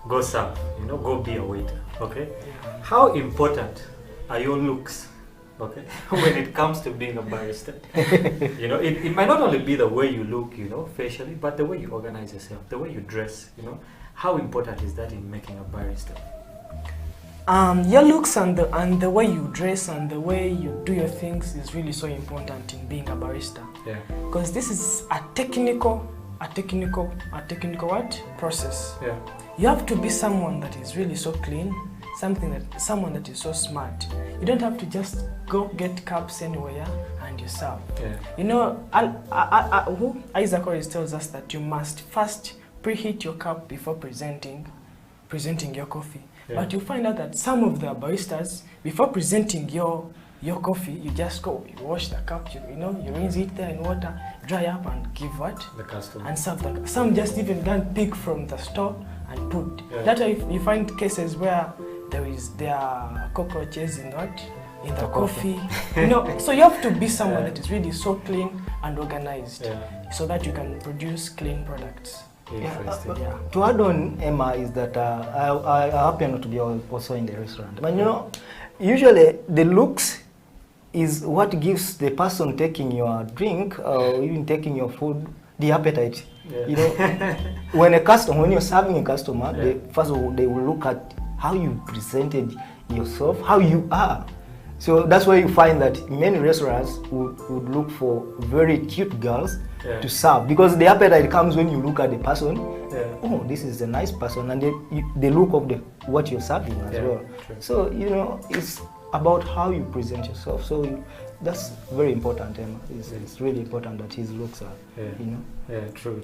go serve, you know, go be a waiter. Okay. How important are your looks, okay, when it comes to being a barista? You know, it might not only be the way you look, you know, facially, but the way you organize yourself, the way you dress, you know. How important is that in making a barista? Your looks and the way you dress and the way you do your things is really so important in being a barista. Yeah. Because this is a technical what? Process. Yeah. You have to be someone that is really so clean, someone that is so smart. You don't have to just go get cups anywhere and you serve. Yeah. You know, Isaac always tells us that you must first preheat your cup before presenting your coffee. Yeah. But you find out that some of the baristas, before presenting your coffee, you just go, you wash the cup, you rinse it there in water, dry up and give what? The customer. And serve some just even don't pick from the store and put. Yeah. That's why you find cases where there are cockroaches in the coffee. You know, so you have to be someone that is really so clean and organized, so that you can produce clean products. To add on, Emma, is that I happen to be also in the restaurant. But you know, usually the looks is what gives the person taking your drink or even taking your food the appetite. Yeah. You know, when you're serving a customer, first of all, they will look at how you presented yourself, how you are. So that's why you find that many restaurants would look for very cute girls to serve, because the appetite comes when you look at the person. Oh, this is a nice person, and the look of what you're serving as well. True. So you know, it's about how you present yourself. So that's very important, Emma. It's really important that his looks are, you know. Yeah, true.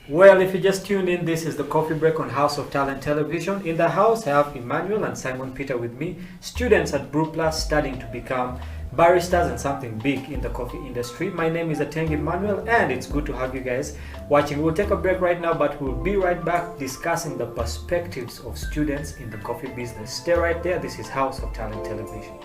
Well, if you just tuned in, this is the Coffee Break on House of Talent Television. In the house, I have Emmanuel and Simon Peter with me, students at Brew Plus studying to become baristas and something big in the coffee industry. My name is Ateng Emmanuel, and it's good to have you guys watching. We'll take a break right now, but we'll be right back discussing the perspectives of students in the coffee business. Stay right there. This is House of Talent Television.